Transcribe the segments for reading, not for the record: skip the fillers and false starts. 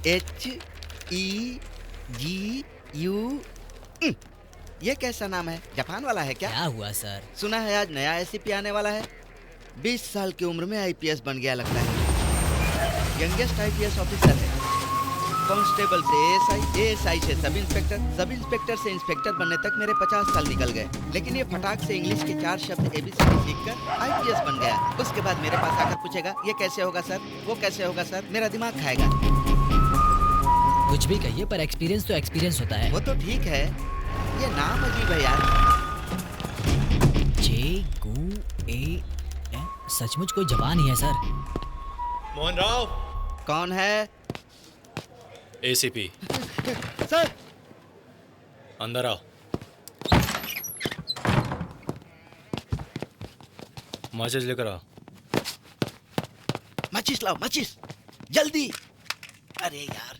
HEGU। ये कैसा नाम है? जापान वाला है क्या? क्या हुआ सर? सुना है आज नया एसीपी आने वाला है। 20 साल की उम्र में आईपीएस बन गया लगता है। यंगेस्ट आईपीएस ऑफिसर है। कांस्टेबल से एएसआई से सब इंस्पेक्टर से इंस्पेक्टर बनने तक मेरे 50 साल निकल गए। लेकिन ये फटाक से इंग्लिश के 4 शब्द एबीसीडी सीखकर आईपीएस बन गया। उसके बाद मेरे पास आकर पूछेगा ये कैसे होगा सर, वो कैसे होगा सर, मेरा दिमाग खाएगा। कुछ भी कहिए पर एक्सपीरियंस तो एक्सपीरियंस होता है। वो तो ठीक है, ये नाम अजीब है यार। JGU सचमुच कोई जवान ही है सर। मोहन राव। कौन है? एसीपी। सर अंदर आओ। माचिस लेकर आओ। माचिस लाओ, माचिस जल्दी। अरे यार,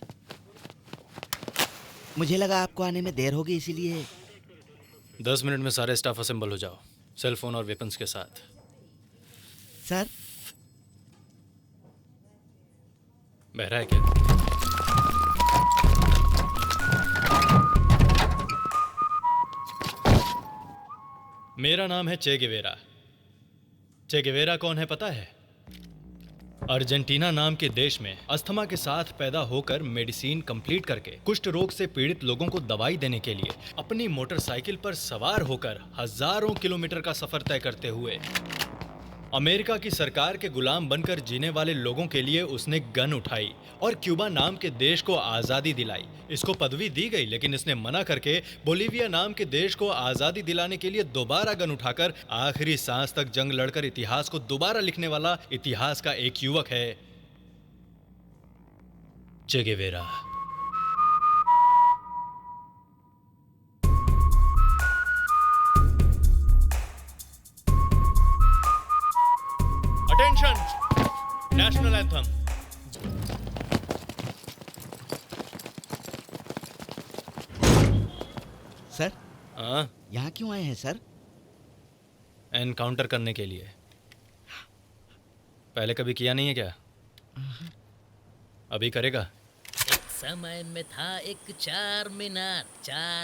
मुझे लगा आपको आने में देर होगी इसीलिए। 10 मिनट में सारे स्टाफ असेंबल हो जाओ, सेल फोन और वेपन्स के साथ। सर बहरा है क्या? मेरा नाम है चे गेवेरा। चे गेवेरा कौन है पता है? अर्जेंटीना नाम के देश में अस्थमा के साथ पैदा होकर मेडिसिन कंप्लीट करके कुष्ठ रोग से पीड़ित लोगों को दवाई देने के लिए अपनी मोटरसाइकिल पर सवार होकर हजारों किलोमीटर का सफर तय करते हुए अमेरिका की सरकार के गुलाम बनकर जीने वाले लोगों के लिए उसने गन उठाई और क्यूबा नाम के देश को आज़ादी दिलाई। इसको पदवी दी गई, लेकिन इसने मना करके बोलीविया नाम के देश को आज़ादी दिलाने के लिए दोबारा गन उठाकर आखिरी सांस तक जंग लड़कर इतिहास को दोबारा लिखने वाला इतिहास का एक युवक है चे Guevara. Attention, national anthem. Sir हाँ, यहाँ क्यों आए हैं सर? एनकाउंटर करने के लिए। पहले कभी किया नहीं है क्या? अभी करेगा? एक समय में था एक चार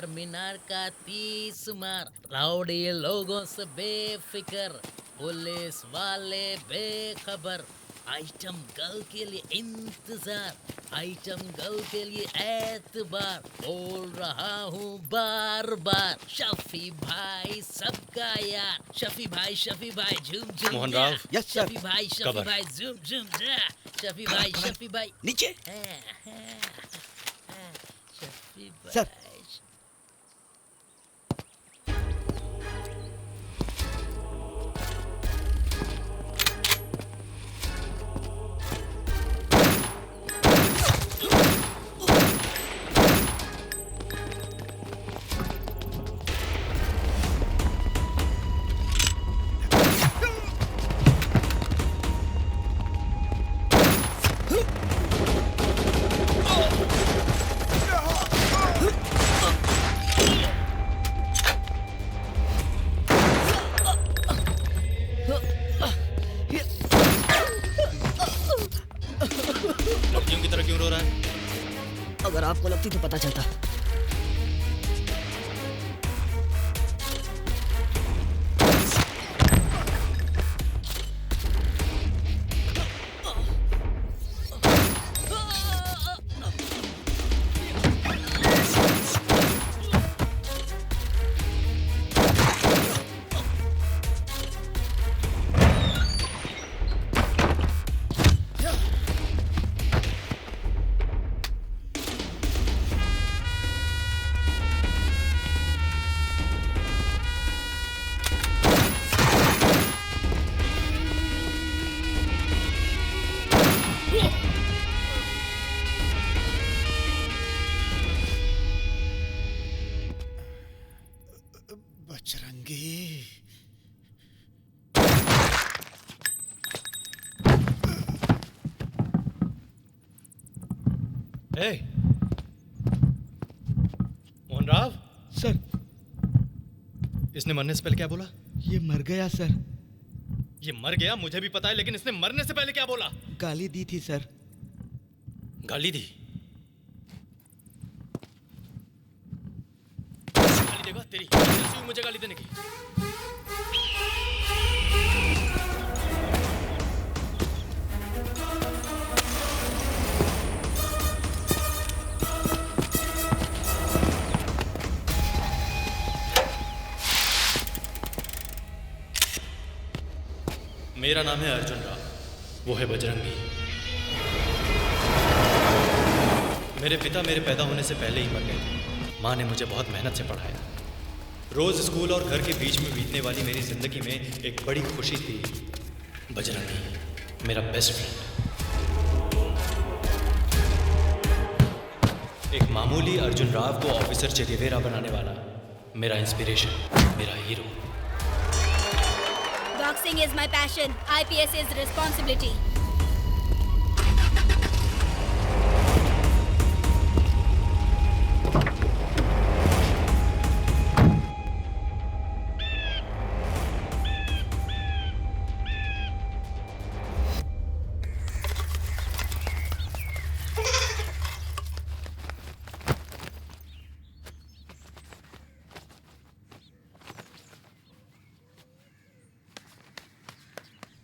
मीनार का 30 मार। राउडी लोगों से बेफिक्र, पुलिस वाले बेखबर। आइटम गर्ल के लिए इंतजार, आइटम गर्ल के लिए एतबार। बोल रहा हूँ बार बार, शफी भाई सबका यार। शफी भाई झूम झूम मोहन जा। राव। Yes sir. शफी भाई झूम झूम जा। शफी भाई नीचे। शफी भाई। सर। लड़कियों की तरह क्यों रो रहा है? अगर आपको लगती तो पता चलता। बजरंगी। मोहन राव। सर इसने मरने से पहले क्या बोला? ये मर गया सर। ये मर गया मुझे भी पता है, लेकिन इसने मरने से पहले क्या बोला? गाली दी थी सर। गाली दी? देगा तेरी कैसी हुई मुझे गाली देने की। मेरा नाम है अर्जुन राव, वो है बजरंगी। मेरे पिता मेरे पैदा होने से पहले ही मर गए थे। माँ ने मुझे बहुत मेहनत से पढ़ाया। रोज स्कूल और घर के बीच में बीतने वाली मेरी जिंदगी में एक बड़ी खुशी थी, बजरंगी, मेरा बेस्ट फ्रेंड। एक मामूली अर्जुन राव को ऑफिसर चे गेवेरा बनाने वाला मेरा इंस्पिरेशन, मेरा hero. Boxing is my passion. IPS is responsibility.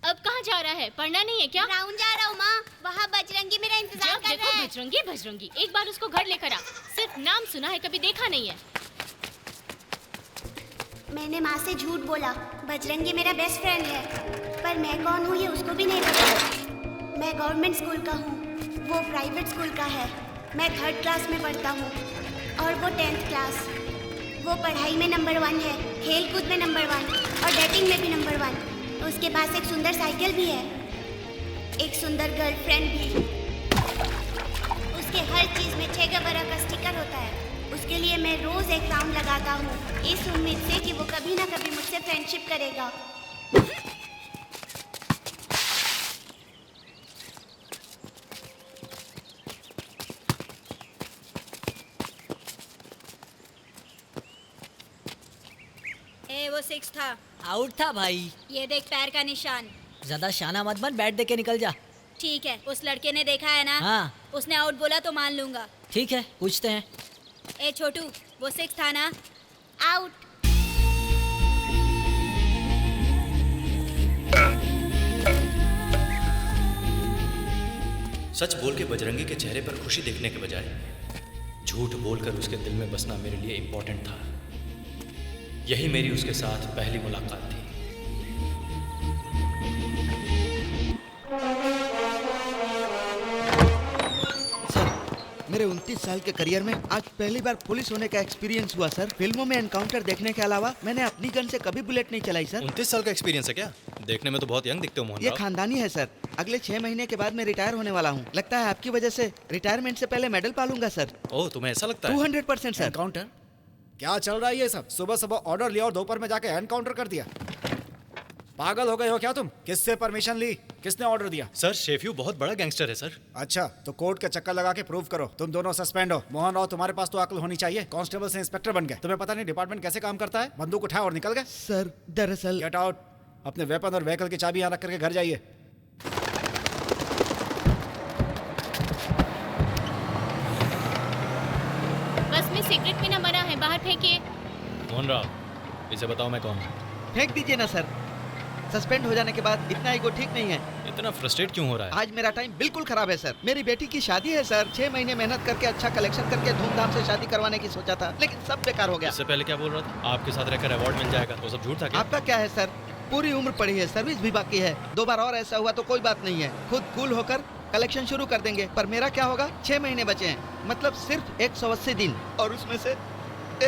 अब कहाँ जा रहा है? पढ़ना नहीं है क्या? राउंड जा रहा हूँ माँ। वहाँ बजरंगी मेरा इंतजार जब कर देखो रहा है। बजरंगी बजरंगी, एक बार उसको घर लेकर आ। सिर्फ नाम सुना है, कभी देखा नहीं है। मैंने माँ से झूठ बोला। बजरंगी मेरा बेस्ट फ्रेंड है, पर मैं कौन हूँ ये उसको भी नहीं पता। मैं गवर्नमेंट स्कूल का हूँ, वो प्राइवेट स्कूल का है। मैं 3rd क्लास में पढ़ता हूँ और वो 10th क्लास। वो पढ़ाई में नंबर 1 है, खेल कूद में नंबर 1 और डेटिंग में भी नंबर 1। उसके पास एक सुंदर साइकिल भी है, एक सुंदर गर्लफ्रेंड भी। उसके हर चीज में छे गेवेरा का स्टिकर होता है। उसके लिए मैं रोज एक राउंड लगाता हूँ, इस उम्मीद से कि वो कभी ना कभी मुझसे फ्रेंडशिप करेगा। वो 6 था। आउट था भाई। ये देख पैर का निशान। ज्यादा शाना मत बन, बैट दे के निकल जा। ठीक है, उस लड़के ने देखा है ना? हाँ। उसने आउट बोला तो मान लूंगा। ठीक है, पूछते हैं। ए छोटू, वो 6 था ना? आउट। सच बोल के बजरंगी के चेहरे पर खुशी देखने के बजाय झूठ बोलकर उसके दिल में बसना मेरे लिए इम्पोर्टेंट था। यही मेरी उसके साथ पहली मुलाकात थी। सर, मेरे 29 साल के करियर में आज पहली बार पुलिस होने का एक्सपीरियंस हुआ सर। फिल्मों में एनकाउंटर देखने के अलावा मैंने अपनी गन से कभी बुलेट नहीं चलाई सर। 29 साल का एक्सपीरियंस है क्या? देखने में तो बहुत यंग दिखते हो मोहन ये राव। खानदानी है सर। अगले 6 महीने के बाद मैं रिटायर होने वाला हूँ। लगता है आपकी वजह से रिटायरमेंट से पहले मेडल पालूंगा सर। ओह, तुम्हें ऐसा लगता है? 200% सर। एनकाउंटर? क्या चल रहा है ये सब? सुबह सुबह ऑर्डर लिया और दोपहर में जाके एनकाउंटर कर दिया। पागल हो गए हो क्या तुम? किससे परमिशन ली? किसने ऑर्डर दिया? सर, शेफ्यू बहुत बड़ा गैंगस्टर है सर। अच्छा, तो कोर्ट के चक्कर लगा के प्रूव करो। तुम दोनों सस्पेंड हो। मोहन राव, तुम्हारे पास तो अक्ल होनी चाहिए। कांस्टेबल से इंस्पेक्टर बन गए। तुम्हें पता नहीं डिपार्टमेंट कैसे काम करता है? बंदूक उठाए और निकल गए। सर दरअसल गेट आउट। अपने वेपन और व्हीकल की चाबी यहाँ रख करके घर जाइए। बस में सिगरेट पीना मना है, बाहर फेंकिए। मोहन राव, इसे बताओ मैं कौन हूँ? फेंक दीजिए ना सर। सस्पेंड हो जाने के बाद इतना ईगो ठीक नहीं है। इतना फ्रस्ट्रेट क्यों हो रहा है? आज मेरा टाइम बिल्कुल खराब है सर। मेरी बेटी की शादी है सर। 6 महीने मेहनत करके अच्छा कलेक्शन करके धूमधाम से शादी करवाने की सोचा था, लेकिन सब बेकार हो गया। इससे पहले क्या बोल रहा था? आपके साथ रहकर अवार्ड मिल जाएगा, वो सब झूठ था क्या? आपका क्या है सर? पूरी उम्र पड़ी है, सर्विस भी बाकी है। 2 बार और ऐसा हुआ तो कोई बात नहीं है, खुद कूल होकर कलेक्शन शुरू कर देंगे। पर मेरा क्या होगा? 6 महीने बचे हैं, मतलब सिर्फ 180 दिन, और उसमें से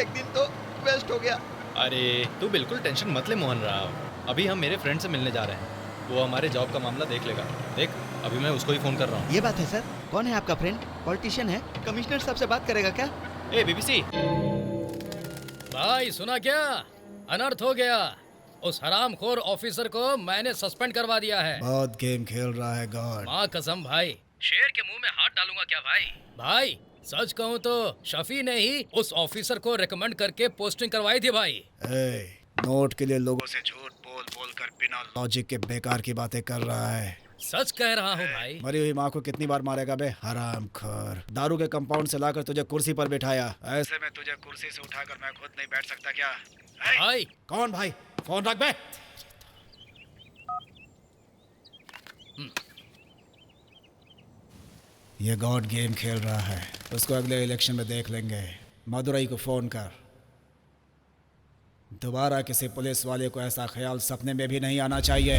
1 दिन तो वेस्ट हो गया। अरे तू बिल्कुल टेंशन मत ले मोहन राव। अभी हम मेरे फ्रेंड से मिलने जा रहे हैं, वो हमारे जॉब का मामला देख लेगा। देख, अभी मैं उसको ही फोन कर रहा हूँ। ये बात है सर। कौन है आपका फ्रेंड? पॉलिटिशियन है? कमिश्नर साहब से बात करेगा क्या? ए बीबीसी, भाई सुना क्या? अनर्थ हो गया। उस हरामखोर ऑफिसर को मैंने सस्पेंड करवा दिया है। बहुत गेम खेल रहा है गॉड। माँ कसम भाई, शेर के मुंह में हाथ डालूंगा क्या भाई? भाई सच कहूँ तो शफी ने ही उस ऑफिसर को रिकमेंड करके पोस्टिंग करवाई थी भाई। नोट के लिए लोगों से झूठ बोल बोल कर बिना लॉजिक के बेकार की बातें कर रहा है। सच कह रहा हूँ भाई। मरी हुई माँ को कितनी बार मारेगा बे हरामखोर। दारू के कंपाउंड से लाकर तुझे कुर्सी पर बिठाया, ऐसे में तुझे कुर्सी से उठाकर मैं खुद नहीं बैठ सकता क्या? भाई कौन भाई? फोन रख बे। ये गॉड गेम खेल रहा है, उसको अगले इलेक्शन में देख लेंगे। मदुरई को फोन कर। दोबारा किसी पुलिस वाले को ऐसा ख्याल सपने में भी नहीं आना चाहिए।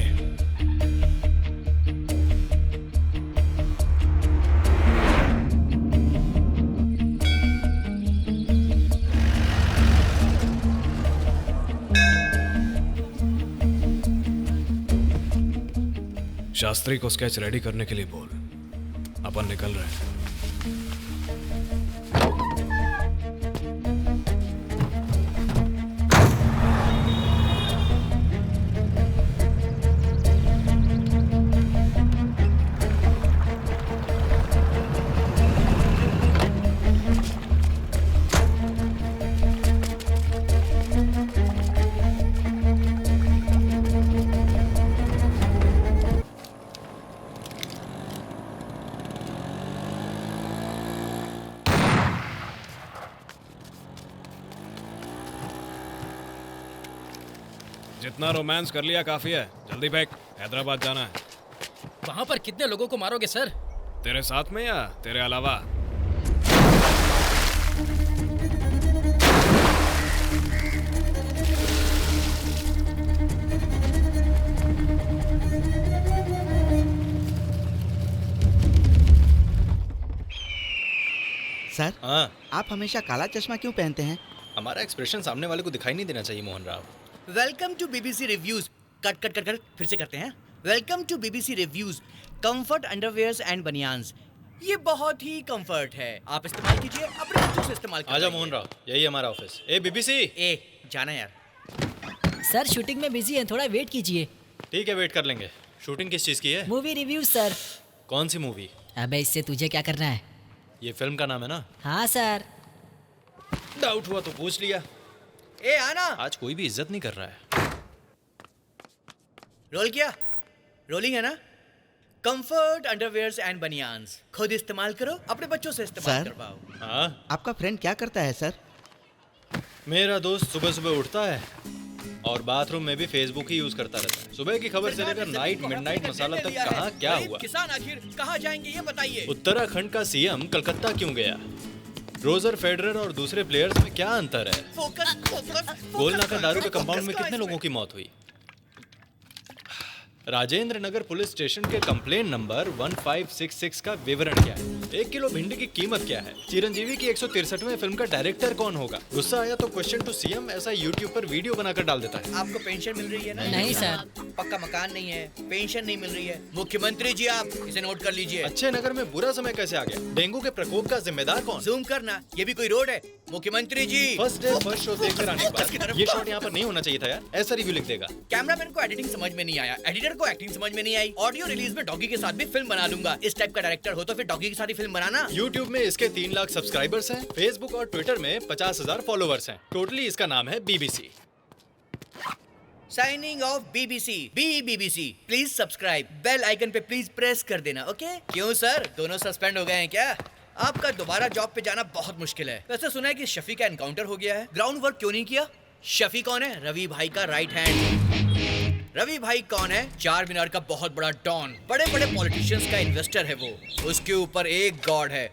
शास्त्री को स्केच रेडी करने के लिए बोल, अपन निकल रहे हैं। जितना रोमांस कर लिया काफी है, जल्दी फेंक, हैदराबाद जाना है। वहाँ पर कितने लोगों को मारोगे सर? तेरे साथ में या तेरे अलावा? सर, हाँ, आप हमेशा काला चश्मा क्यों पहनते हैं? हमारा एक्सप्रेशन सामने वाले को दिखाई नहीं देना चाहिए Mohan Rao. Welcome to BBC reviews. Cut cut cut cut फिर से करते हैं। Welcome to BBC reviews. Comfort underwears and banians, ये बहुत ही कंफर्ट है, आप इस्तेमाल कीजिए, अपने बच्चों से इस्तेमाल कीजिए। आजा मोहन राव, यही हमारा ऑफिस। ए बीबीसी। ए जाना यार। सर शूटिंग में बिजी हैं, थोड़ा वेट कीजिए। ठीक है, वेट कर लेंगे। शूटिंग किस चीज़ की है? Movie review sir. कौन सी मूवी? अबे इससे तुझे क्या करना है? ये फिल्म का नाम है ना? हाँ सर। डाउट हुआ तो पूछ लिया। ए आना। आज कोई भी इज्जत नहीं कर रहा है। रोल किया? रोलिंग है ना? कंफर्ट अंडरवेयर्स एंड बनियान्स, खुद इस्तेमाल करो, अपने बच्चों से इस्तेमाल सर? करवाओ। हाँ, आपका फ्रेंड क्या करता है सर? मेरा दोस्त सुबह सुबह उठता है और बाथरूम में भी फेसबुक ही यूज करता रहता है। सुबह की खबर से लेकर नाइट मिडनाइट मसाला तक कहाँ क्या हुआ। किसान आखिर कहाँ जाएंगे ये बताइए। उत्तराखंड का सीएम कलकत्ता क्यों गया? रोजर फेडरर और दूसरे प्लेयर्स में क्या अंतर है? Focus focus. गोलनाका दारू के कंपाउंड में कितने लोगों की मौत हुई? राजेंद्र नगर पुलिस स्टेशन के कंप्लेंट नंबर 1566 का विवरण क्या है? 1 किलो भिंडी की कीमत क्या है? चिरंजीवी की 163वें फिल्म का डायरेक्टर कौन होगा? गुस्सा आया तो क्वेश्चन टू सीएम ऐसा यूट्यूब पर वीडियो बनाकर डाल देता है। आपको पेंशन मिल रही है ना? नहीं सर। पक्का मकान नहीं है, पेंशन नहीं मिल रही है। मुख्यमंत्री जी आप इसे नोट कर लीजिए। अच्छे नगर में बुरा समय कैसे आ गया? डेंगू के प्रकोप का जिम्मेदार कौन? जूम करना, ये भी कोई रोड है? मुख्यमंत्री जी। फर्स्ट डे फर्स्ट शो देखकर आने के बाद ये शॉट यहाँ पर नहीं होना चाहिए था यार, ऐसा रिव्यू लिख देगा। कैमरामैन को एडिटिंग समझ में नहीं आया, एडिटर को एक्टिंग समझ में नहीं आई। ऑडियो रिलीज में डॉगी के साथ भी फिल्म बना लूंगा। इस टाइप का डायरेक्टर हो तो फिर डॉगी के साथ ही फिल्म बनाना। YouTube में इसके 3 लाख सब्सक्राइबर्स हैं, Facebook और Twitter में 50,000 फॉलोवर्स हैं। टोटली इसका नाम है BBC। Signing off BBC. BBC please subscribe, bell icon पे प्लीज प्रेस कर देना। ओके? क्यों सर, दोनों सस्पेंड हो गए हैं क्या? आपका दोबारा जॉब पे जाना बहुत मुश्किल है। वैसे सुना है कि शफी का एनकाउंटर हो गया है, ग्राउंड वर्क क्यों नहीं किया? शफी कौन है? रवि भाई का राइट हैंड। रवि भाई कौन है? चार मीनार का बहुत बड़ा डॉन, बड़े बड़े पॉलिटिशियंस का इन्वेस्टर है वो। उसके ऊपर एक गॉड है,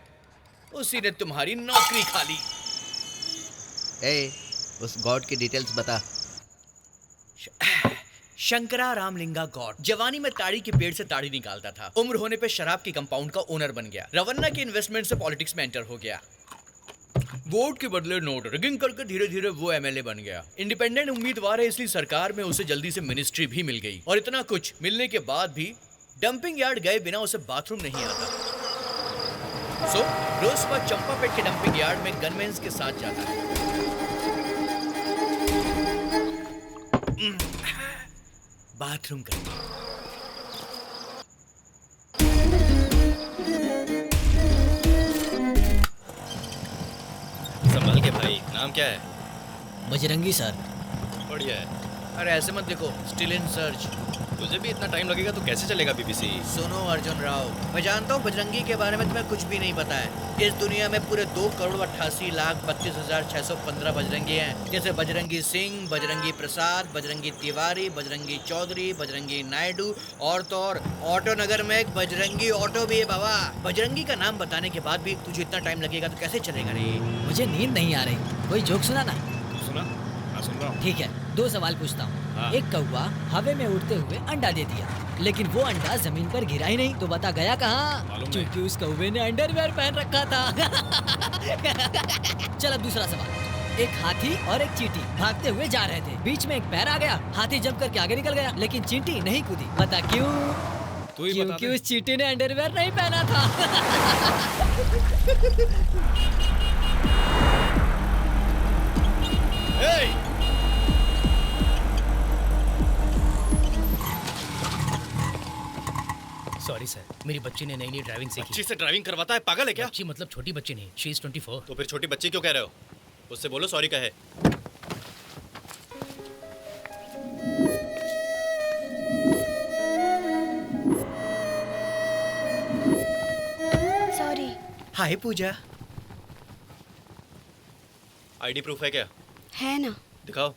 उसी ने तुम्हारी नौकरी खा ली। ए, उस गॉड की डिटेल्स बता। शंकरा रामलिंगा गॉड जवानी में ताड़ी के पेड़ से ताड़ी निकालता था, उम्र होने पे शराब की कंपाउंड का ओनर बन गया, रवन्ना के इन्वेस्टमेंट से पॉलिटिक्स में एंटर हो गया, वोट के बदले नोट रिगिंग करके धीरे धीरे वो एमएलए बन गया। इंडिपेंडेंट उम्मीदवार है इसलिए सरकार में उसे जल्दी से मिनिस्ट्री भी मिल गई। और इतना कुछ मिलने के बाद भी डंपिंग यार्ड गए बिना उसे बाथरूम नहीं आता। सो रोज सुबह चंपापेट के डंपिंग यार्ड में गनमैन्स के साथ जाता है। बाथरूम करके। संभल के भाई, नाम क्या है? बजरंगी सर। बढ़िया है। अरे ऐसे मत देखो, स्टिल इन सर्च। तुझे भी इतना टाइम लगेगा तो कैसे चलेगा बीबीसी? सुनो अर्जुन राव, मैं जानता हूँ बजरंगी के बारे में तुम्हें कुछ भी नहीं पता है। इस दुनिया में पूरे 2,88,32,615 बजरंगी हैं, जैसे बजरंगी सिंह, बजरंगी प्रसाद, बजरंगी तिवारी, बजरंगी चौधरी, बजरंगी नायडू और तो और ऑटो नगर में एक बजरंगी ऑटो भी है बाबा। बजरंगी का नाम बताने के बाद भी तुझे इतना टाइम लगेगा तो कैसे चलेगा रे? मुझे नींद नहीं आ रही, कोई जोक सुना ना। सुना? हाँ सुन रहा हूँ। ठीक है, 2 सवाल पूछता हूँ। हाँ। एक कौवा हवा में उड़ते हुए अंडा दे दिया, लेकिन वो अंडा जमीन पर गिरा ही नहीं, तो बता गया कहाँ? मालूम नहीं। क्योंकि उस कौवे ने अंडरवेयर पहन रखा था। चल अब दूसरा सवाल। एक हाथी और एक चींटी भागते हुए जा रहे थे, बीच में एक पैर आ गया, हाथी जंप करके आगे निकल गया, लेकिन चींटी नहीं कूदी। बता क्यों? तू ही बता क्योंकि दे। उस चींटी ने अंडरवेयर नहीं पहना था। सॉरी सर, मेरी बच्ची ने नई नई ड्राइविंग सीखी। बच्ची से ड्राइविंग करवाता है, पागल है क्या? बच्ची मतलब छोटी बच्ची नहीं, शी इज 24। तो फिर छोटी बच्ची क्यों कह रहे हो? उससे बोलो सॉरी कहे। सॉरी। हाय पूजा। आईडी प्रूफ है क्या? है ना? दिखाओ।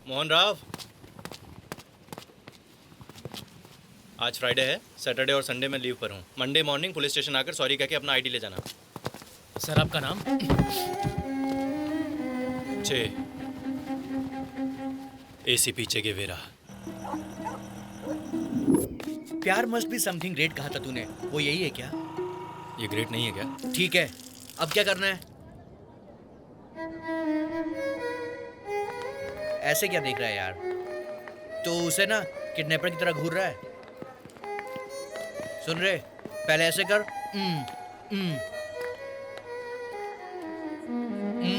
मोहन राव, आज फ्राइडे है, सैटरडे और संडे में लीव पर हूँ। मंडे मॉर्निंग पुलिस स्टेशन आकर सॉरी कह के अपना आईडी ले जाना। सर आपका नाम? चे एसीपी चे गेवेरा। प्यार मस्ट बी समथिंग ग्रेट कहा था तूने, वो यही है क्या? ये ग्रेट नहीं है क्या? ठीक है, अब क्या करना है? ऐसे क्या देख रहा है यार? तो उसे ना किडनैपर की तरह घूर रहा है। सुन रे, पहले ऐसे कर।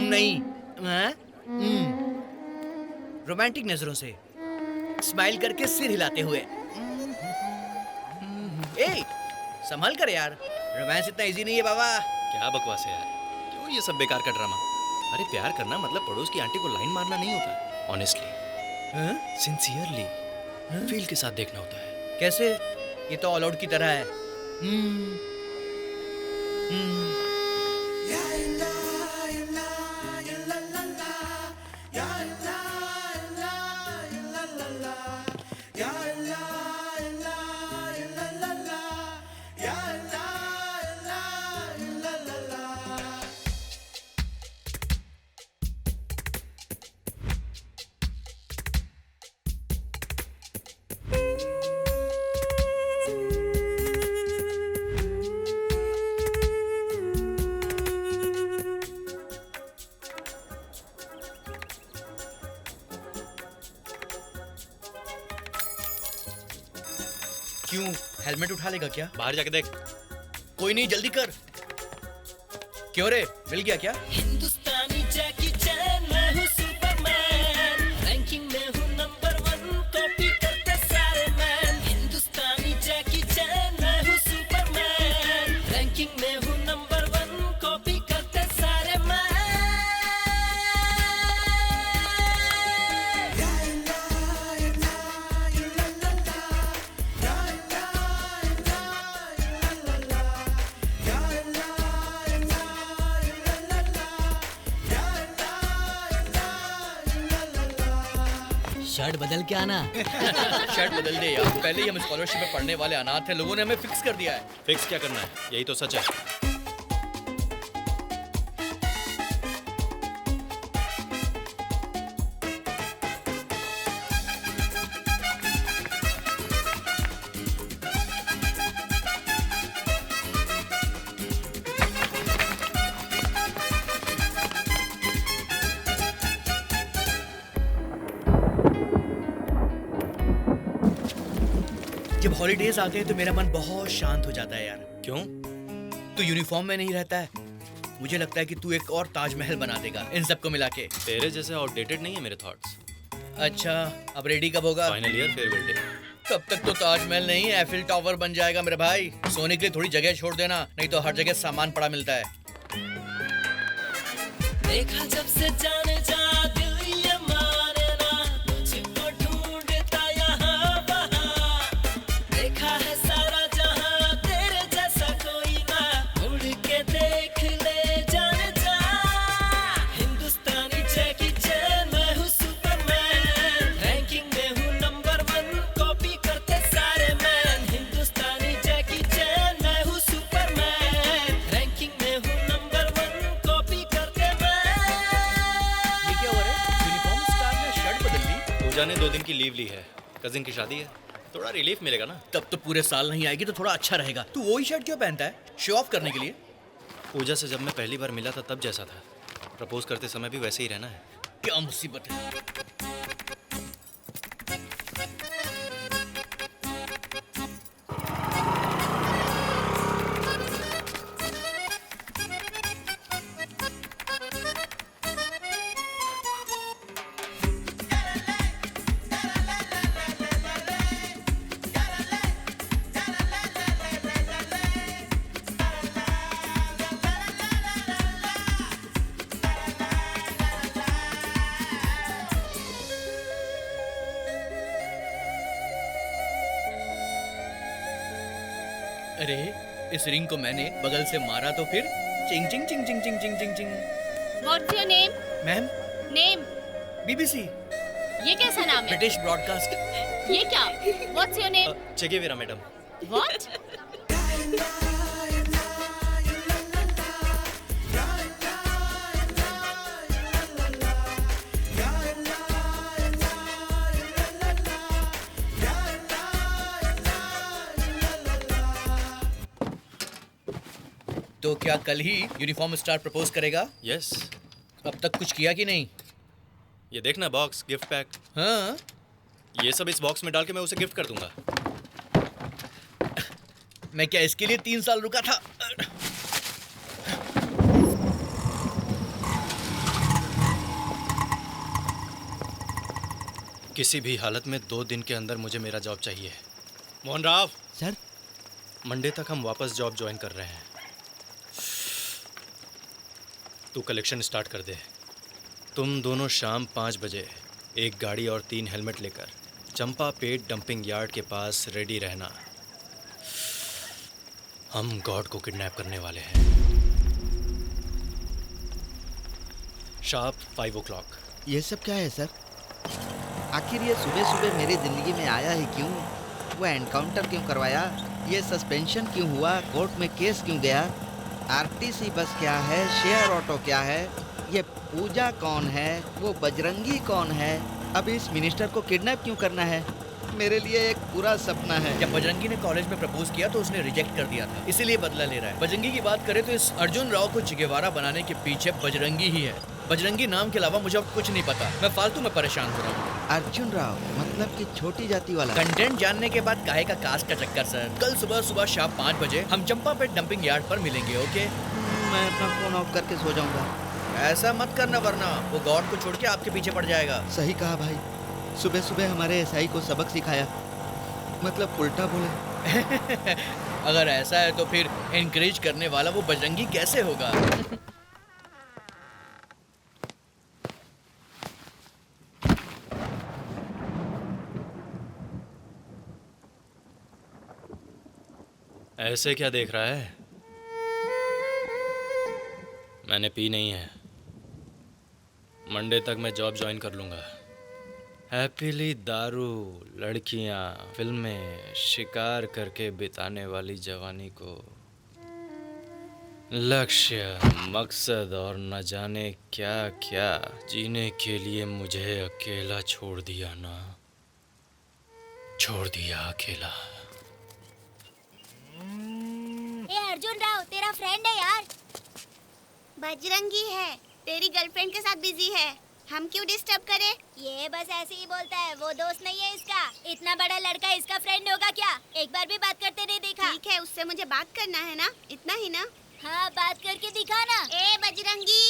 नहीं, रोमांटिक नजरों से स्माइल करके सिर हिलाते हुए। ए, संभल कर यार, रोमांस इतना इजी नहीं है बाबा। क्या बकवास है यार, क्यों ये सब बेकार का ड्रामा? अरे प्यार करना मतलब पड़ोस की आंटी को लाइन मारना नहीं होता। ऑनेस्टली, सिंसियरली, फील के साथ देखना होता है। कैसे? ये तो ऑल आउट की तरह है। क्यों, हेलमेट उठा लेगा क्या? बाहर जाके देख। कोई नहीं, जल्दी कर। क्यों रे, मिल गया क्या? हिंदुस्तानी जैकी चैन, मैं हूँ सुपरमैन, रैंकिंग में हूँ नंबर 1, कॉपी करते सारे मैन। हिंदुस्तानी जैकी चैन, मैं हूँ सुपरमैन, रैंकिंग में हूँ नंबर 1, कॉपी करते सारे मैन। शर्ट बदल के आना। शर्ट बदल दे यार, पहले ही हम स्कॉलरशिप में पढ़ने वाले अनाथ हैं, लोगों ने हमें फिक्स कर दिया है। फिक्स क्या करना है, यही तो सच है। जब हॉलीडेज आते हैं तो मेरा मन बहुत शांत हो जाता है यार। क्यों? तू यूनिफॉर्म में नहीं रहता है, मुझे लगता है कि तू एक और ताजमहल बना देगा इन सबको मिला के। तेरे जैसे आउटडेटेड नहीं है मेरे थॉट्स। अच्छा, अब रेडी कब होगा? Final year farewell day. तब तक तो ताजमहल नहीं, एफिल टावर बन जाएगा मेरे भाई। सोने के लिए थोड़ी जगह छोड़ देना, नहीं तो हर जगह सामान पड़ा मिलता है। देखा जब से जाने जा पूजा ने 2 दिन की लीव ली है, कजिन की शादी है, थोड़ा रिलीफ मिलेगा ना। तब तो पूरे साल नहीं आएगी तो थोड़ा अच्छा रहेगा। तू वही शर्ट क्यों पहनता है? शो ऑफ करने के लिए? पूजा से जब मैं पहली बार मिला था तब जैसा था, प्रपोज करते समय भी वैसे ही रहना है। क्या मुसीबत है। अरे इस रिंग को मैंने बगल से मारा तो फिर चिंग चिंग चिंग चिंग चिंग चिंग चिंग चिंग। What's your name? Ma'am, name? BBC, ये कैसा नाम है? British broadcast. ये क्या? What's your name? Che Guevara madam. What? तो क्या कल ही यूनिफॉर्म स्टार प्रपोज करेगा? यस। अब तक कुछ किया कि नहीं? ये देखना बॉक्स, गिफ्ट पैक। हाँ, ये सब इस बॉक्स में डाल के मैं उसे गिफ्ट कर दूंगा। मैं क्या इसके लिए 3 साल रुका था? किसी भी हालत में 2 दिन के अंदर मुझे मेरा जॉब चाहिए। मोहन राव सर, मंडे तक हम वापस जॉब ज्वाइन कर रहे हैं। तू कलेक्शन स्टार्ट कर दे। तुम दोनों शाम 5 बजे एक गाड़ी और 3 हेलमेट लेकर चंपा पेट डंपिंग यार्ड के पास रेडी रहना। हम गॉड को किडनैप करने वाले हैं। Sharp 5 o'clock। ये सब क्या है सर? आखिर ये सुबह सुबह मेरी जिंदगी में आया ही क्यों? वो एनकाउंटर क्यों करवाया? ये सस्पेंशन क्यों हुआ? कोर्ट में केस क्यों गया? आरटीसी बस क्या है? शेयर ऑटो क्या है? ये पूजा कौन है? वो बजरंगी कौन है? अब इस मिनिस्टर को किडनैप क्यों करना है? मेरे लिए एक पूरा सपना है। जब बजरंगी ने कॉलेज में प्रपोज किया तो उसने रिजेक्ट कर दिया था, इसीलिए बदला ले रहा है। बजरंगी की बात करें तो इस अर्जुन राव को चिगेवारा बनाने के पीछे बजरंगी ही है। बजरंगी नाम के अलावा मुझे अब कुछ नहीं पता। मैं फालतू में परेशान हो रहा हूँ। अर्जुन राव मतलब कि छोटी जाति वाला? कंटेंट जानने के बाद काहे का कास्ट का चक्कर सर। कल सुबह शाम 5 बजे हम चंपा पेट डंपिंग यार्ड पर मिलेंगे। ओके? मैं अपना फोन ऑफ करके सो जाऊंगा। ऐसा मत करना वरना वो गॉड को छोड़ के आपके पीछे पड़ जाएगा। सही कहा भाई, सुबह सुबह हमारे एसआई को सबक सिखाया, मतलब उल्टा बोले। अगर ऐसा है तो फिर एनकरेज करने वाला वो बजरंगी कैसे होगा? ऐसे क्या देख रहा है? मैंने पी नहीं है। मंडे तक मैं जॉब ज्वाइन कर लूंगा। हैप्पीली दारू, लड़कियां, फिल्में, शिकार करके बिताने वाली जवानी को लक्ष्य, मकसद और न जाने क्या क्या जीने के लिए मुझे अकेला छोड़ दिया ना। छोड़ दिया अकेला। ए अर्जुन राव, तेरा फ्रेंड है यार। बजरंगी है, तेरी गर्लफ्रेंड के साथ बिजी है। हम क्यों डिस्टर्ब करें? ये बस ऐसे ही बोलता है, वो दोस्त नहीं है इसका। इतना बड़ा लड़का इसका फ्रेंड होगा क्या? एक बार भी बात करते नहीं देखा। ठीक है, उससे मुझे बात करना है ना, इतना ही ना। हाँ, बात करके दिखा ना। ए बजरंगी,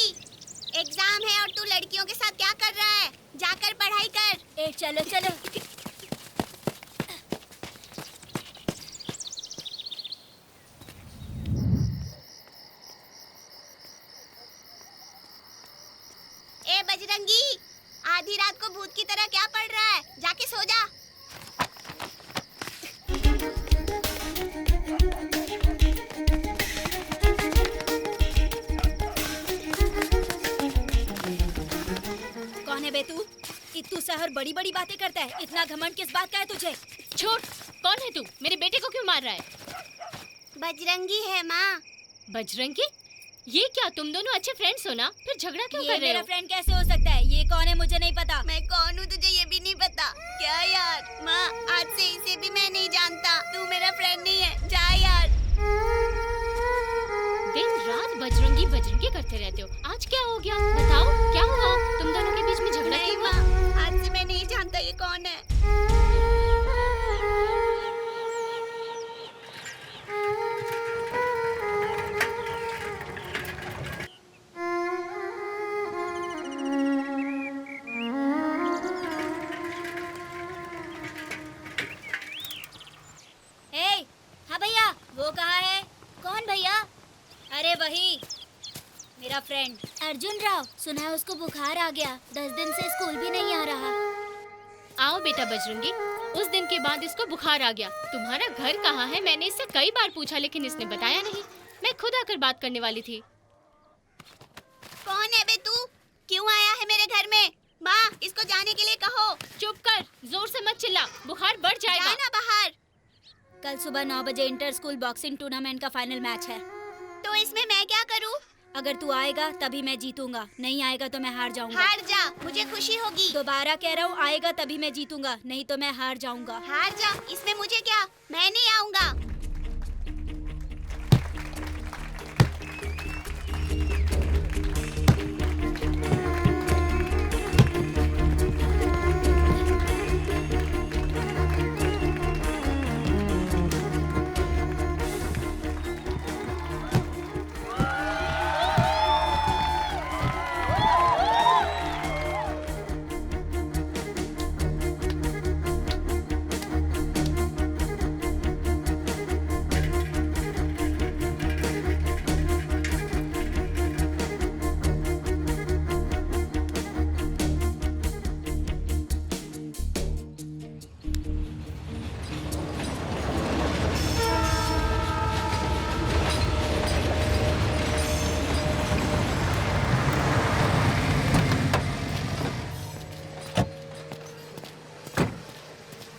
एग्जाम है और तू लड़कियों के साथ क्या कर रहा है? जाकर पढ़ाई कर। ए चलो चलो। ए बजरंगी, आधी रात को भूत की तरह क्या पढ़ रहा है? जाके सो जा। कौन है बे तू? इत्तू सहर बड़ी बड़ी बातें करता है। इतना घमंड किस बात का है तुझे? छोड़, कौन है तू? मेरे बेटे को क्यों मार रहा है? बजरंगी है माँ। बजरंगी? ये क्या, तुम दोनों अच्छे फ्रेंड्स हो ना? फिर झगड़ा क्यों कर रहे मेरा हो? फ्रेंड कैसे हो सकता है? ये कौन है मुझे नहीं पता। मैं कौन हूँ तुझे ये भी नहीं पता क्या यार? माँ आज से इसे भी मैं नहीं जानता, तू मेरा फ्रेंड नहीं है, जा यार। दिन रात बजरंगी बजरंगी करते रहते हो, आज क्या हो गया बताओ, क्या हुआ? तुम दोनों के बीच में झगड़ा नहीं क्यों हुआ? माँ, आज से मैं नहीं जानता ये कौन है। ए, हाँ भैया, वो कहाँ है? कौन भैया? अरे वही मेरा फ्रेंड अर्जुन राव। सुना है उसको बुखार आ गया, 10 दिन से स्कूल भी नहीं आ रहा। आओ बेटा बजरंगी, उस दिन के बाद इसको बुखार आ गया। तुम्हारा घर कहाँ है? मैंने इससे कई बार पूछा लेकिन इसने बताया नहीं। मैं खुद आकर बात करने वाली थी। कौन है बे तू? क्यों आया है मेरे घर में? माँ इसको जाने के लिए कहो। चुप कर, जोर से मत चिल्ला, बुखार बढ़ जाएगा। जाना बाहर। कल सुबह 9 बजे इंटर स्कूल बॉक्सिंग टूर्नामेंट का फाइनल मैच है। तो इसमें मैं क्या करूँ? अगर तू आएगा तभी मैं जीतूंगा, नहीं आएगा तो मैं हार जाऊंगा। हार जा, मुझे खुशी होगी। दोबारा कह रहा हूँ, आएगा तभी मैं जीतूंगा, नहीं तो मैं हार जाऊंगा। हार जा, इसमें मुझे क्या, मैं नहीं आऊंगा।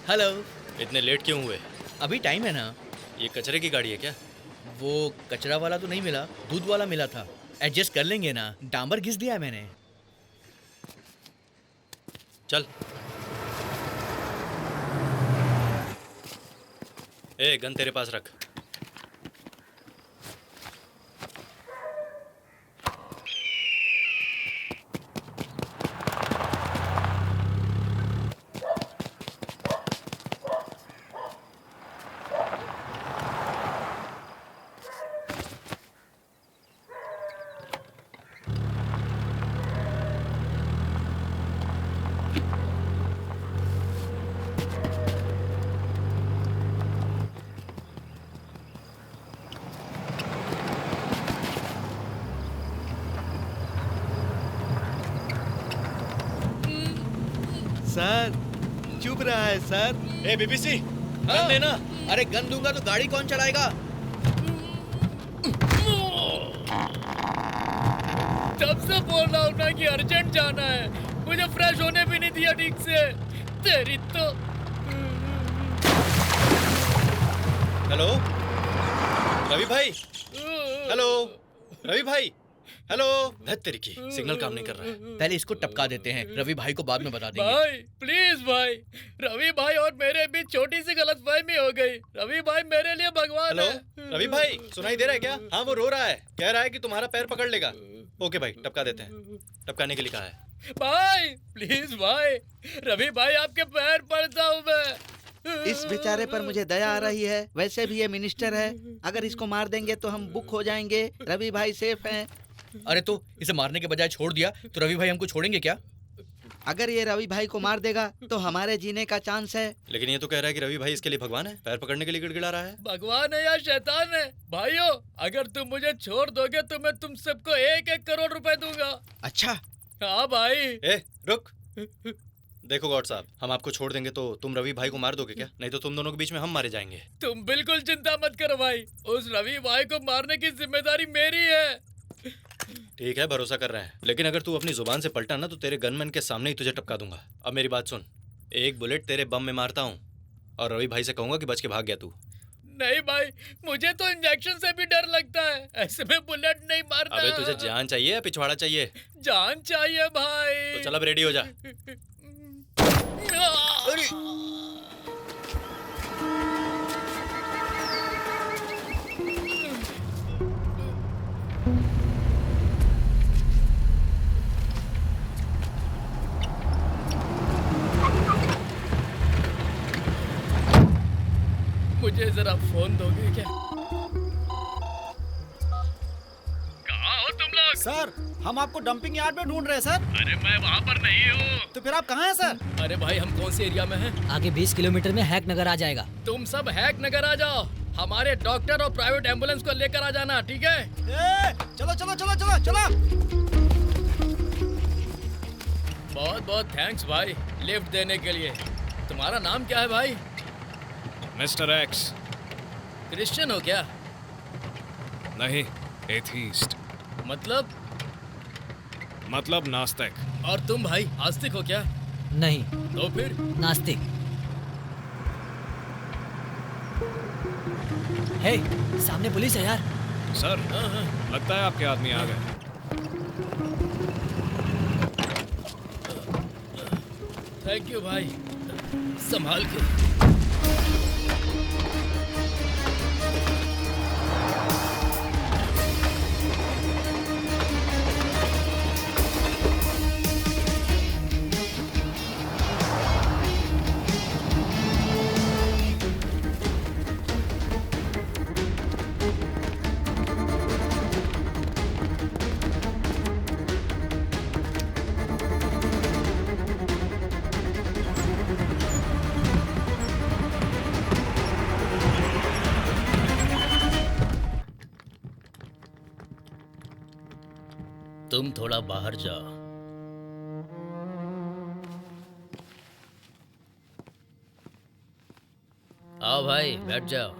हेलो। इतने लेट क्यों हुए? अभी टाइम है ना। ये कचरे की गाड़ी है क्या? वो कचरा वाला तो नहीं मिला, दूध वाला मिला था। एडजस्ट कर लेंगे ना, डांबर घिस दिया है मैंने। चल। ए, गन तेरे पास रख। सर चुभ रहा है सर। ए बीबीसी, हाँ? गन देना। अरे गन दूंगा तो गाड़ी कौन चलाएगा? तब से बोल रहा हूँ ना कि अर्जेंट जाना है, मुझे फ्रेश होने भी नहीं दिया ठीक से। तेरी तो। हेलो रवि भाई। हेलो रवि भाई। हेलो। धत तेरी की, सिग्नल काम नहीं कर रहा है। पहले इसको टपका देते हैं, रवि भाई को बाद में बता देंगे। भाई प्लीज भाई, रवि भाई और मेरे बीच छोटी सी गलतफहमी हो गई। रवि भाई मेरे लिए भगवान हेलो है। रवि भाई, सुनाई दे रहा है क्या? हाँ वो रो रहा है, कह रहा है कि तुम्हारा पैर पकड़ लेगा। ओके भाई, टपका देते हैं। टपकाने के लिए कहा है। भाई प्लीज भाई, रवि भाई आपके पैर पड़ता हूँ मैं। इस बेचारे पर मुझे दया आ रही है। वैसे भी ये मिनिस्टर है, अगर इसको मार देंगे तो हम बुक हो जाएंगे। रवि भाई सेफ हैं। अरे तो इसे मारने के बजाय छोड़ दिया तो रवि भाई हमको छोड़ेंगे क्या? अगर ये रवि भाई को मार देगा तो हमारे जीने का चांस है। लेकिन ये तो कह रहा है कि रवि भाई इसके लिए भगवान है, पैर पकड़ने के लिए गिड़गिड़ा रहा है। भगवान है या शैतान है? भाइयों अगर तुम मुझे छोड़ दोगे तो मैं तुम सबको 1-1 करोड़ रुपए दूंगा। अच्छा। हाँ भाई। ए रुक। देखो गॉड साहब, हम आपको छोड़ देंगे तो तुम रवि भाई को मार दोगे क्या? नहीं तो तुम दोनों के बीच में हम मारे जाएंगे। तुम बिल्कुल चिंता मत करो भाई, उस रवि भाई को मारने की जिम्मेदारी मेरी है। ठीक है, भरोसा कर रहे हैं, लेकिन अगर तू अपनी जुबान से पलटा ना तो तेरे गनमैन के सामने ही तुझे टपका दूंगा। अब मेरी बात सुन, एक बुलेट तेरे बम में मारता हूँ और रवि भाई से कहूंगा कि बच के भाग गया तू। नहीं भाई, मुझे तो इंजेक्शन से भी डर लगता है। ऐसे में बुलेट नहीं मारना। अबे तुझे जान चाहिए या पिछवाड़ा चाहिए? जान चाहिए भाई। तो चल अब रेडी हो जा। अरे मुझे जरा फोन दोगे क्या? कहाँ हो तुम लोग? सर, हम आपको डंपिंग यार्ड में ढूंढ रहे हैं सर। अरे मैं वहाँ पर नहीं हूँ। तो फिर आप कहाँ हैं सर? अरे भाई, हम कौन से एरिया में हैं? आगे 20 किलोमीटर में हैक नगर आ जाएगा। तुम सब हैक नगर आ जाओ। हमारे डॉक्टर और प्राइवेट एम्बुलेंस को लेकर आ जाना, ठीक है? चलो चलो चलो चलो चलो। बहुत बहुत थैंक्स भाई, लिफ्ट देने के लिए। तुम्हारा नाम क्या है भाई? Mister x. क्रिश्चियन हो क्या? नहीं, एथीस्ट। मतलब नास्तिक। और तुम भाई आस्तिक हो क्या? नहीं, तो फिर? नास्तिक। हे, सामने पुलिस है यार। सर, लगता है आपके आदमी आ गए। थैंक यू भाई, संभाल के। तुम थोड़ा बाहर जाओ। आओ भाई, बैठ जाओ।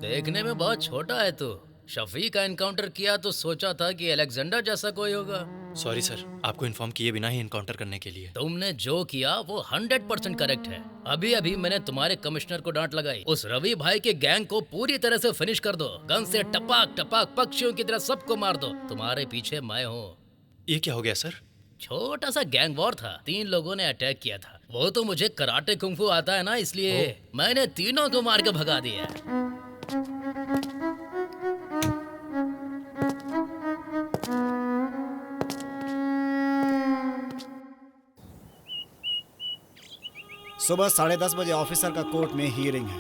देखने में बहुत छोटा है तू। शफी का एनकाउंटर किया तो सोचा था कि अलेक्जेंडर जैसा कोई होगा। सॉरी सर, आपको इन्फॉर्म किए बिना ही इनकाउंटर करने के लिए। तुमने जो किया वो 100% करेक्ट है। अभी अभी मैंने तुम्हारे कमिश्नर को डांट लगाई। उस रवि भाई के गैंग को पूरी तरह से फिनिश कर दो। गन से टपाक टपाक पक्षियों की तरह सबको मार दो। तुम्हारे पीछे मैं हूँ। ये क्या हो गया सर? छोटा सा गैंग वॉर था। 3 लोगों ने अटैक किया था। वो तो मुझे कराटे कुंफू आता है ना, इसलिए मैंने तीनों को मार के भगा दिया। सुबह 10:30 बजे ऑफिसर का कोर्ट में हियरिंग है।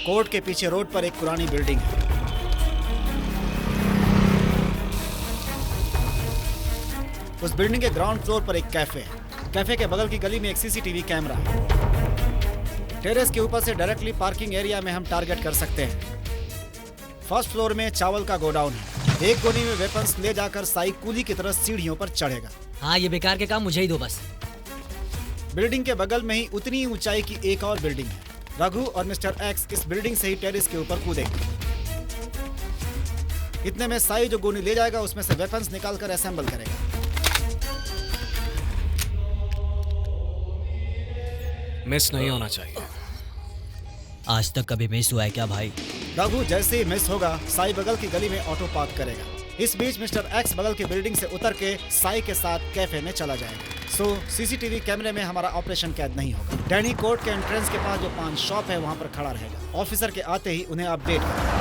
कोर्ट के पीछे रोड पर एक पुरानी बिल्डिंग है। उस बिल्डिंग के ग्राउंड फ्लोर पर एक कैफे है। कैफे के बगल की गली में एक सीसीटीवी कैमरा है। टेरेस के ऊपर से डायरेक्टली पार्किंग एरिया में हम टारगेट कर सकते हैं। फर्स्ट फ्लोर में चावल का गोडाउन है। एक कोने में वेपन्स ले जाकर साई कूली की तरह सीढ़ियों पर चढ़ेगा। हाँ, ये बेकार के काम मुझे ही दो बस। बिल्डिंग के बगल में ही उतनी ऊंचाई की एक और बिल्डिंग है। रघु और मिस्टर एक्स इस बिल्डिंग से ही टेरेस के ऊपर कूदेंगे। इतने में साई जो गोली ले जाएगा उसमें से वेपन्स निकालकर असेंबल करेगा। मिस नहीं होना चाहिए। आज तक कभी मिस हुआ है क्या भाई? रघु जैसे ही मिस होगा, साई बगल की गली में ऑटो पार्क करेगा। इस बीच मिस्टर एक्स बगल की बिल्डिंग से उतर के साई के साथ कैफे में चला जाएगा। सो सीसीटीवी कैमरे में हमारा ऑपरेशन कैद नहीं होगा। डैनी कोर्ट के एंट्रेंस के पास जो पान शॉप है वहाँ पर खड़ा रहेगा। ऑफिसर के आते ही उन्हें अपडेट करेगा।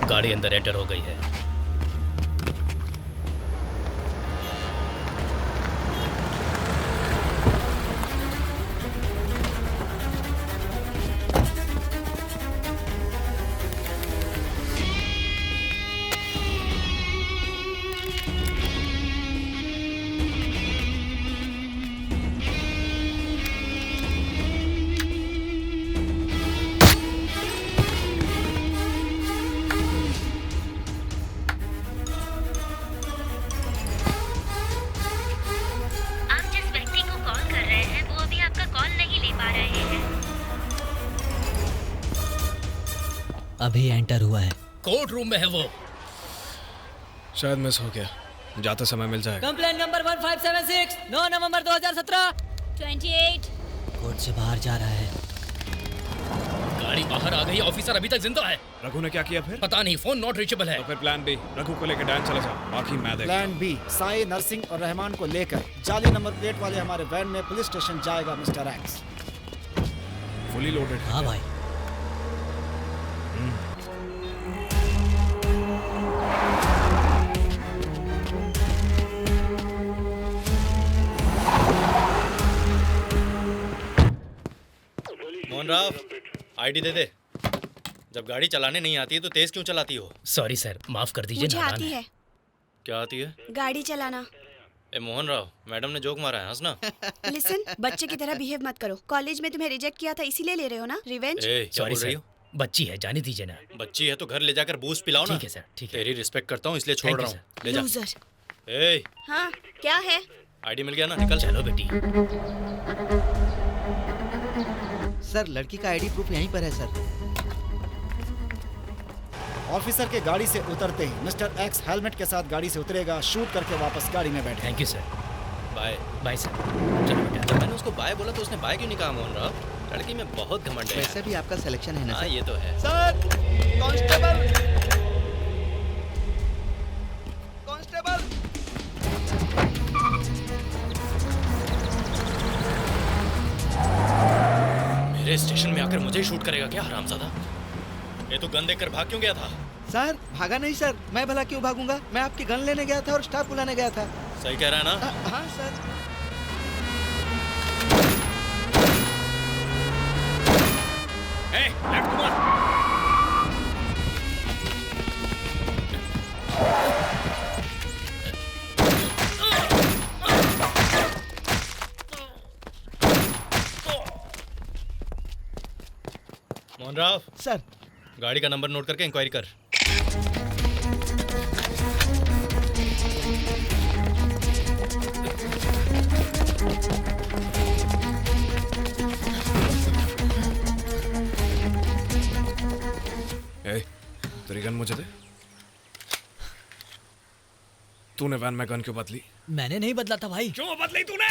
गाड़ी अंदर एंटर हो गई है। अभी एंटर हुआ है। कोर्ट रूम में है वो। शायद मिस हो गया, जाते समय मिल जाएगा। कंप्लेंट नंबर 1576, 9 नवंबर 2017। 28। कोर्ट से बाहर जा रहा है। गाड़ी बाहर आ गई, ऑफिसर अभी तक जिंदा है। रघु ने क्या किया फिर? पता नहीं, फोन नॉट रीचेबल है। तो फिर प्लान बी, रघु को लेकर डैन चले जाओ, बाकी मैं देखता प्लान बी, साई, नरसिंह और रहमान को लेकर जाली नंबर प्लेट वाले हमारे वैन में पुलिस स्टेशन जाएगा मिस्टर एक्स। Fully loaded. हाँ भाई। मोहन राव, आईडी दे दे। जब गाड़ी चलाने नहीं आती है तो तेज क्यों चलाती हो? सॉरी सर, माफ कर दीजिए। मुझे नादान आती है। है क्या आती है? गाड़ी चलाना। ए मोहन राव, मैडम ने जोक मारा है, हंसना। लिसन, बच्चे की तरह बिहेव मत करो। कॉलेज में तुम्हें रिजेक्ट किया था, इसीलिए ले रहे हो ना रिवेंज। ए, क्या सॉरी बोल रही सर, हो? बच्ची है, जाने दीजिए ना। बच्ची है तो घर ले जाकर बूस्ट पिलाओ ना। ठीक है सर, ठीक है। तेरी रिस्पेक्ट करता हूँ इसलिए छोड़ Thank रहा you, हूँ। ले जा। लूजर। ए, हाँ, क्या है? आईडी मिल गया ना, निकल। चलो बेटी। सर, लड़की का आईडी प्रूफ यहीं पर है सर। ऑफिसर के गाड़ी से उतरते ही मिस्टर एक्स हेलमेट के साथ गाड़ी से उतरेगा, शूट करके वापस गाड़ी में बैठे। Thank you sir. Bye. Bye sir. चलो बेटा। जब मैंने उसको बाय बोला तो उसने बाय क्यों नहीं कहा मोहन राव? लड़की में बहुत घमंड है। वैसे भी आपका सिलेक्शन है ना हाँ, सर। ये तो है। Sir, constable, constable. मेरे स्टेशन में आकर मुझे ही शूट करेगा क्या हरामजादा? ये तो गन देखकर भाग क्यों गया था? सर, भागा नहीं सर, मैं भला क्यों भागूंगा? मैं आपकी गन लेने गया था और स्टाफ बुलाने गया था। सही कह रहा है ना? हाँ सर। ए, लेफ्ट घुमा। मोहन राव सर, गाड़ी का नंबर नोट करके इंक्वायरी कर। तेरी गन मुझे दे। तूने वैन में गन क्यों बदली? मैंने नहीं बदला था भाई। क्यों बदली तूने?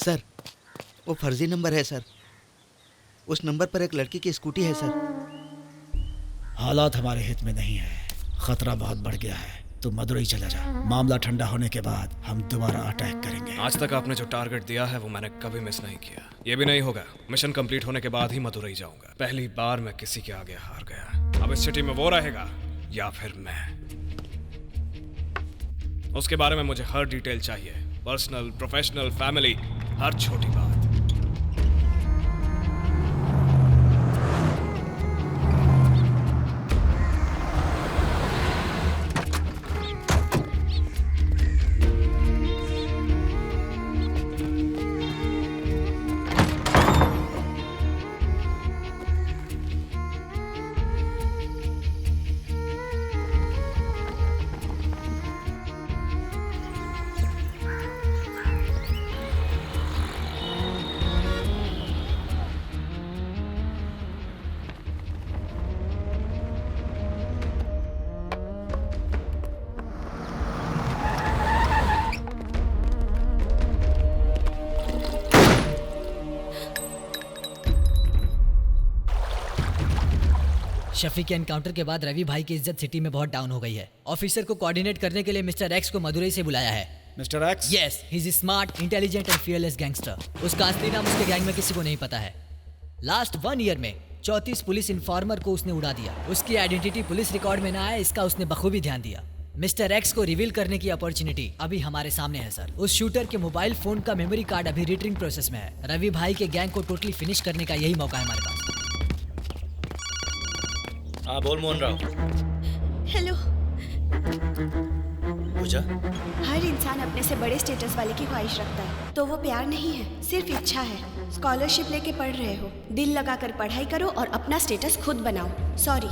सर, वो फर्जी नंबर है सर। उस नंबर पर एक लड़की की स्कूटी है सर। हालात हमारे हित में नहीं है, खतरा बहुत बढ़ गया है। तू मदुरई चला जा, मामला ठंडा होने के बाद हम दोबारा अटैक करेंगे। आज तक आपने जो टारगेट दिया है वो मैंने कभी मिस नहीं किया। ये भी नहीं होगा। मिशन कंप्लीट होने के बाद ही मदुरई जाऊंगा। पहली बार मैं किसी के आगे हार गया। अब इस सिटी में वो रहेगा या फिर मैं। उसके बारे में मुझे हर डिटेल चाहिए, पर्सनल, प्रोफेशनल, फैमिली, हर छोटी बात। शफी के एनकाउंटर के बाद रवि भाई की इज्जत सिटी में बहुत डाउन हो गई है। ऑफिसर को कोऑर्डिनेट करने के लिए मिस्टर एक्स को मदुरई से बुलाया है। Mister x? Yes, he is smart, intelligent and fearless gangster. उसका असली नाम उसके गैंग में किसी को नहीं पता है। लास्ट 1 ईयर में 34 पुलिस इन्फॉर्मर को उसने उड़ा दिया। उसकी आइडेंटिटी पुलिस रिकॉर्ड में ना आए, इसका उसने बखूबी ध्यान दिया। मिस्टर एक्स को रिवील करने की अपॉर्चुनिटी अभी हमारे सामने है सर। उस शूटर के मोबाइल फोन का मेमोरी कार्ड अभी रिट्रिंग प्रोसेस में है। रवि भाई के गैंग को टोटली फिनिश करने का यही मौका है हमारे पास। हाँ बोल मोहन राव। हेलो। पूजा, हर इंसान अपने से बड़े स्टेटस वाले की ख्वाहिश रखता है, तो वो प्यार नहीं है, सिर्फ इच्छा है। स्कॉलरशिप लेके पढ़ रहे हो, दिल लगाकर पढ़ाई करो और अपना स्टेटस खुद बनाओ। सॉरी।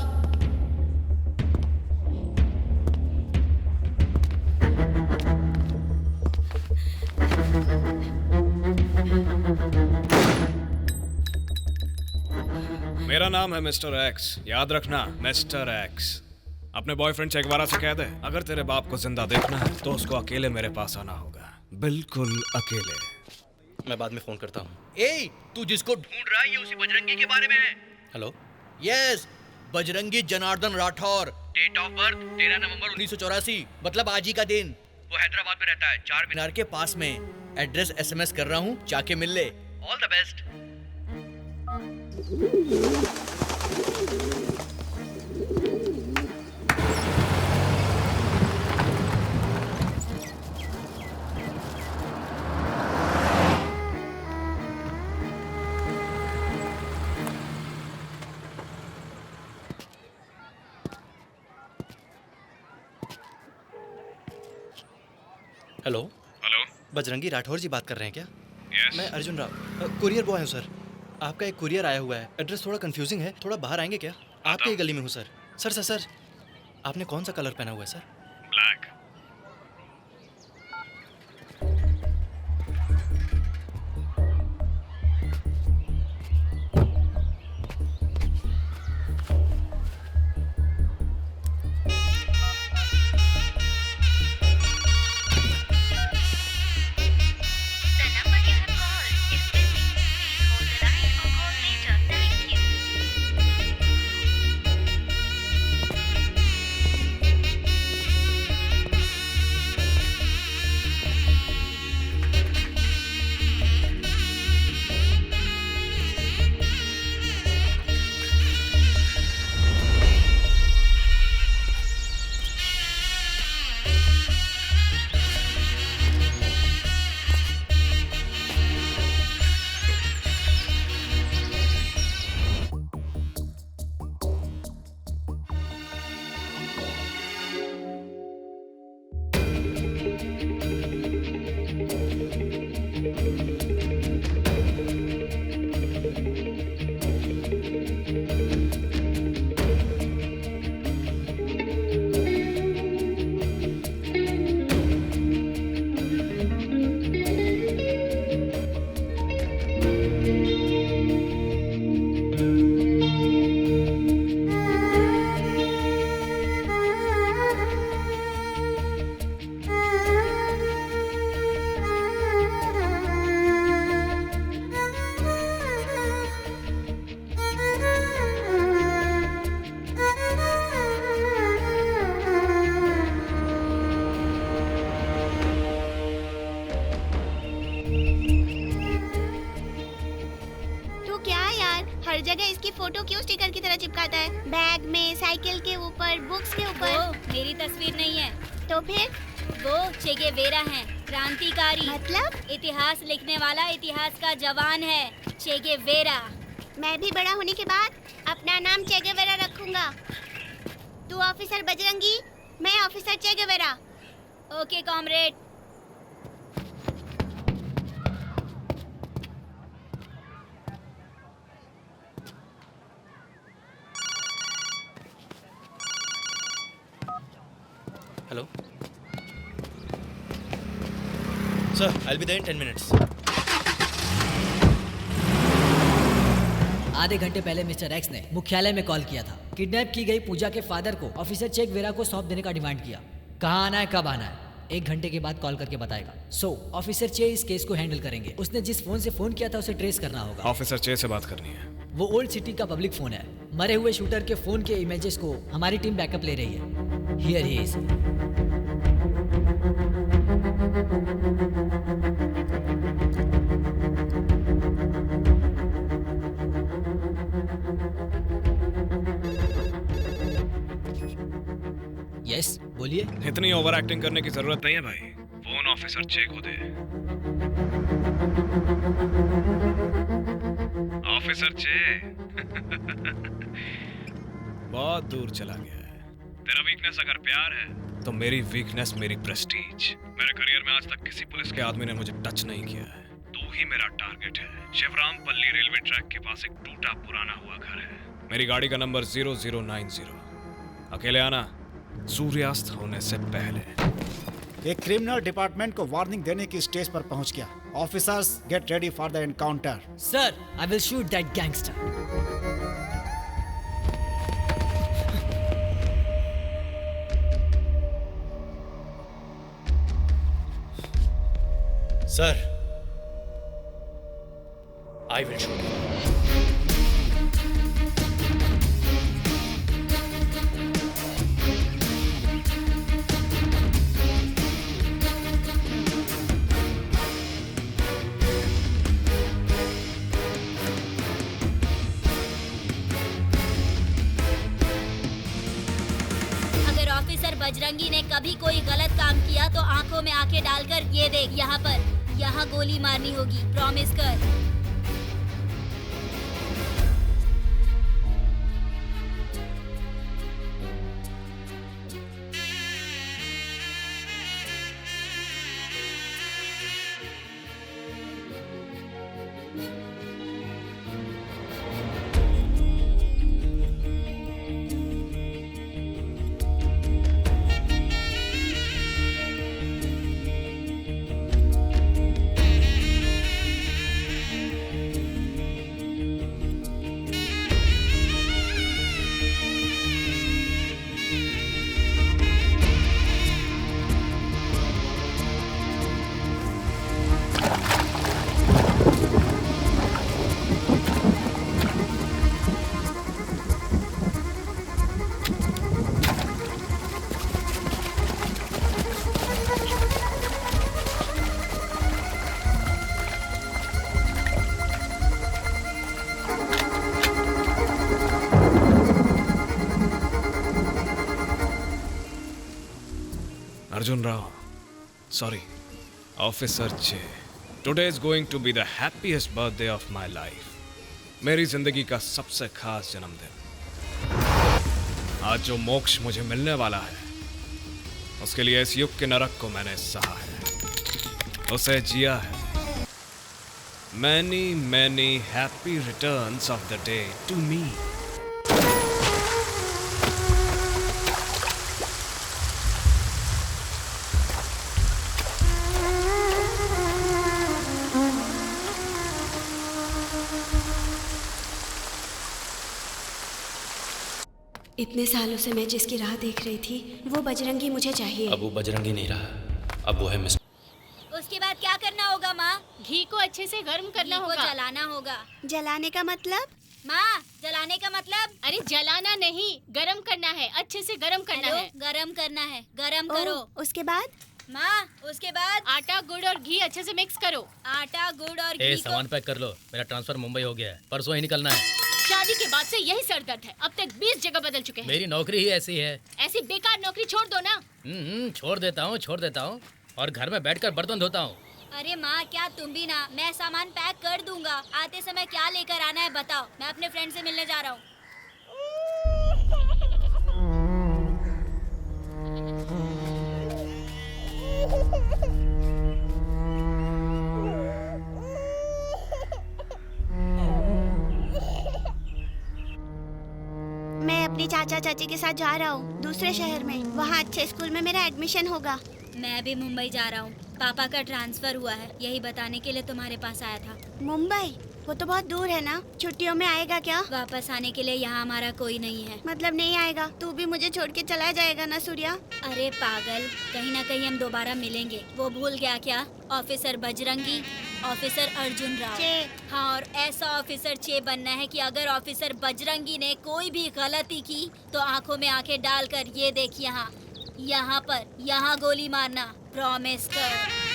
मेरा नाम है मिस्टर एक्स, याद रखना, मिस्टर एक्स। अपने बॉयफ्रेंड चेगवारा से कह दे, अगर तेरे बाप को जिंदा देखना है तो उसको अकेले मेरे पास आना होगा, बिल्कुल अकेले। मैं बाद में फोन करता हूँ। ए, तू जिसको ढूंढ रहा है ये उसी बजरंगी के बारे में है। Hello, yes, Bajrangi Janardan Rathore. Date of birth 13 November 1984, मतलब आज ही का दिन। वो हैदराबाद में रहता है, चार मीनार के पास में। एड्रेस SMS कर रहा हूँ, जाके मिल ले। All the best. Hello, hello, Bajrangi Rathore ji बात कर रहे हैं क्या? यस। मैं अर्जुन राव, कुरियर बॉय हूँ सर। आपका एक कुरियर आया हुआ है, एड्रेस थोड़ा कंफ्यूजिंग है, थोड़ा बाहर आएंगे क्या? आपके ही गली में हूँ सर। सर, आपने कौन सा कलर पहना हुआ है सर? ब्लैक। हर जगह इसकी फोटो क्यों स्टिकर की तरह चिपकाता है? बैग में, साइकिल के ऊपर, बुक्स के ऊपर। वो मेरी तस्वीर नहीं है। तो फिर? वो चे गेवेरा हैं, क्रांतिकारी। मतलब? इतिहास लिखने वाला, इतिहास का जवान है, चे गेवेरा। मैं भी बड़ा होने के बाद अपना नाम चे गेवेरा रखूंगा। तू ऑफिसर बजरंगी, मैं officer Che Guevara. Okay comrade. Hello sir, I will be there in 10 minutes. आधे घंटे पहले मिस्टर एक्स ने मुख्यालय में कॉल किया था। किडनैप की गई पूजा के फादर को ऑफिसर चे गेवेरा को सौंप देने का डिमांड किया। कहाँ आना है, कब आना है, 1 घंटे के बाद कॉल करके बताएगा। ऑफिसर चे इस केस को हैंडल करेंगे। उसने जिस फोन से फोन किया था उसे ट्रेस करना होगा। ऑफिसर चे से बात करनी है। वो ओल्ड सिटी का पब्लिक फोन है। मरे हुए शूटर के फोन के इमेजेस को हमारी टीम बैकअप ले रही है। Here he is. यस, बोलिए। इतनी ओवर एक्टिंग करने की जरूरत नहीं है भाई। फोन ऑफिसर चे को दे। ऑफिसर चे बहुत दूर चला गया है। तेरा वीकनेस अगर प्यार है तो मेरी वीकनेस मेरी प्रेस्टीज। मेरे करियर में आज तक किसी पुलिस के आदमी ने मुझे टच नहीं किया है। तू ही मेरा टारगेट है। शिवराम पल्ली रेलवे ट्रैक के पास एक टूटा पुराना हुआ घर है। मेरी गाड़ी का नंबर 0090। अकेले आना, सूर्यास्त होने से पहले। एक क्रिमिनल डिपार्टमेंट को वार्निंग देने की स्टेज पर पहुंच गया। Officers get ready for the encounter. Sir, I will shoot that gangster. Sir, I will shoot. अगर ऑफिसर बजरंगी ने कभी कोई गलत काम किया तो आंखों में आंखें डालकर ये देख, यहाँ पर, यहाँ गोली मारनी होगी। प्रॉमिस कर। Arjun Rao, sorry, Officer J. Today is going to be the happiest birthday of my life. मेरी जिंदगी का सबसे खास जन्मदिन। आज जो मोक्ष मुझे मिलने वाला है, उसके लिए इस युग के नरक को मैंने सहा है, उसे जिया है। Many, many happy returns of the day to me. इतने सालों से मैं जिसकी राह देख रही थी, वो बजरंगी मुझे चाहिए। अब वो बजरंगी नहीं रहा, अब वो है मिस्टर। उसके बाद क्या करना होगा माँ? घी को अच्छे से गर्म करना घी को होगा। जलाना होगा। जलाने का मतलब? माँ, जलाने का मतलब? अरे जलाना नहीं, गरम करना है, अच्छे से गरम करना है। गरम करना है, गरम करो। उसके बाद? माँ, उसके बाद आटा, गुड़ और घी अच्छे से मिक्स करो। आटा, गुड़ और घी को सामान पैक कर लो, मेरा ट्रांसफर मुंबई हो गया है, परसों ही निकलना है। शादी के बाद से यही सर दर्द है, अब तक 20 जगह बदल चुके हैं। मेरी नौकरी ही ऐसी है। ऐसी बेकार नौकरी छोड़ दो ना। छोड़ देता हूँ और घर में बैठकर बर्तन धोता हूँ। अरे माँ, क्या तुम भी ना? मैं सामान पैक कर दूंगा। आते समय क्या लेकर आना है बताओ, मैं अपने फ्रेंड से मिलने जा रहा हूँ। मैं अपनी चाचा चाची के साथ जा रहा हूँ दूसरे शहर में। वहाँ अच्छे स्कूल में मेरा एडमिशन होगा। मैं भी मुंबई जा रहा हूँ, पापा का ट्रांसफर हुआ है, यही बताने के लिए तुम्हारे पास आया था। मुंबई? वो तो बहुत दूर है ना। छुट्टियों में आएगा क्या? वापस आने के लिए यहाँ हमारा कोई नहीं है। मतलब नहीं आएगा? तू भी मुझे छोड़ के चला जाएगा ना सूर्या? अरे पागल, कहीं ना कहीं हम दोबारा मिलेंगे। वो भूल गया क्या? Officer Bajrangi, officer Arjun Rao. हाँ, और ऐसा ऑफिसर चे बनना है कि अगर ऑफिसर बजरंगी ने कोई भी गलती की तो आंखों में आंखें डालकर ये देख, यहाँ पर, यहाँ गोली मारना। प्रॉमिस कर।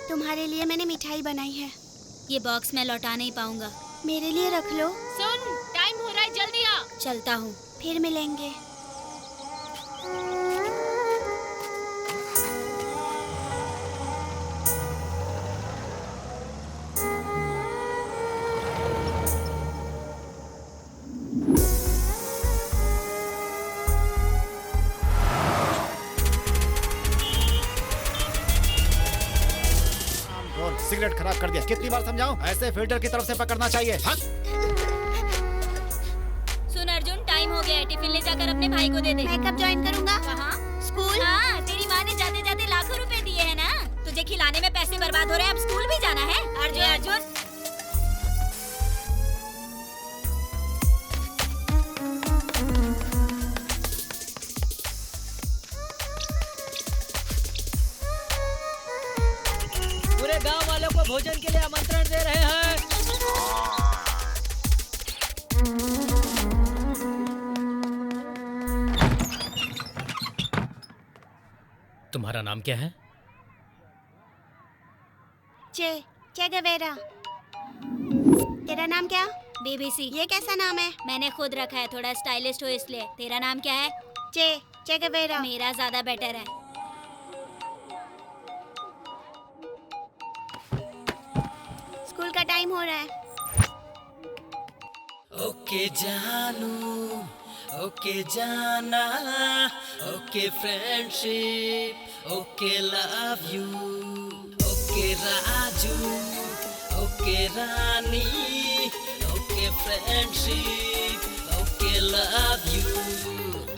तुम्हारे लिए मैंने मिठाई बनाई है। ये बॉक्स मैं लौटा नहीं पाऊंगा। मेरे लिए रख लो। सुन, टाइम हो रहा है, जल्दी आ। चलता हूँ। फिर मिलेंगे। सिगरेट खराब कर दिया। कितनी बार समझाऊं? ऐसे फिल्टर की तरफ से पकड़ना चाहिए। सुन अर्जुन, टाइम हो गया है। टिफिन ले जाकर अपने भाई को दे दे। मैं कब ज्वाइन करूंगा? कहाँ? स्कूल? हाँ, तेरी माँ ने जाते जाते लाखों रुपए दिए हैं ना। तुझे खिलाने में पैसे बर्बाद हो रहे हैं, अब स्कूल भी जाना है। अर्जुन अर्जुन पूरे गांव वालों को भोजन के लिए आमंत्रण दे रहे हैं। तुम्हारा नाम क्या है? चे गवेरा। तेरा नाम क्या? BBC। ये कैसा नाम है? मैंने खुद रखा है, थोड़ा स्टाइलिस्ट हो इसलिए। तेरा नाम क्या है? चे गवेरा। मेरा ज्यादा बेटर है। स्कूल का टाइम हो रहा है। ओके जानू, ओके जाना, okay friendship, okay love you, okay Raju, okay Rani, okay friendship, okay love you.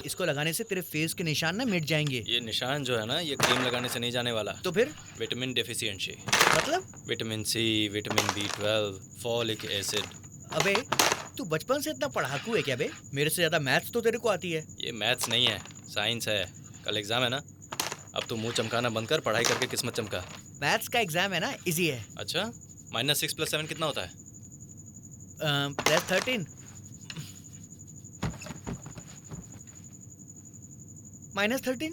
इसको लगाने से तेरे फेस के निशान ना मिट जाएंगे। ये निशान जो है ना, ये क्रीम लगाने से नहीं जाने वाला। तो फिर? Vitamin deficiency. मतलब? Vitamin C, vitamin B12, folic acid. अबे तू बचपन से इतना पढ़ाकू है क्या बे? मेरे से ज्यादा मैथ्स तो तेरे को आती है। ये मैथ्स नहीं है, साइंस है। कल एग्जाम है ना, अब तू मुंह चमकाना बंद कर, पढ़ाई करके किस्मत चमका। मैथ्स का एग्जाम है ना, इजी है। अच्छा, -6 + 7 कितना होता है? +13। -13।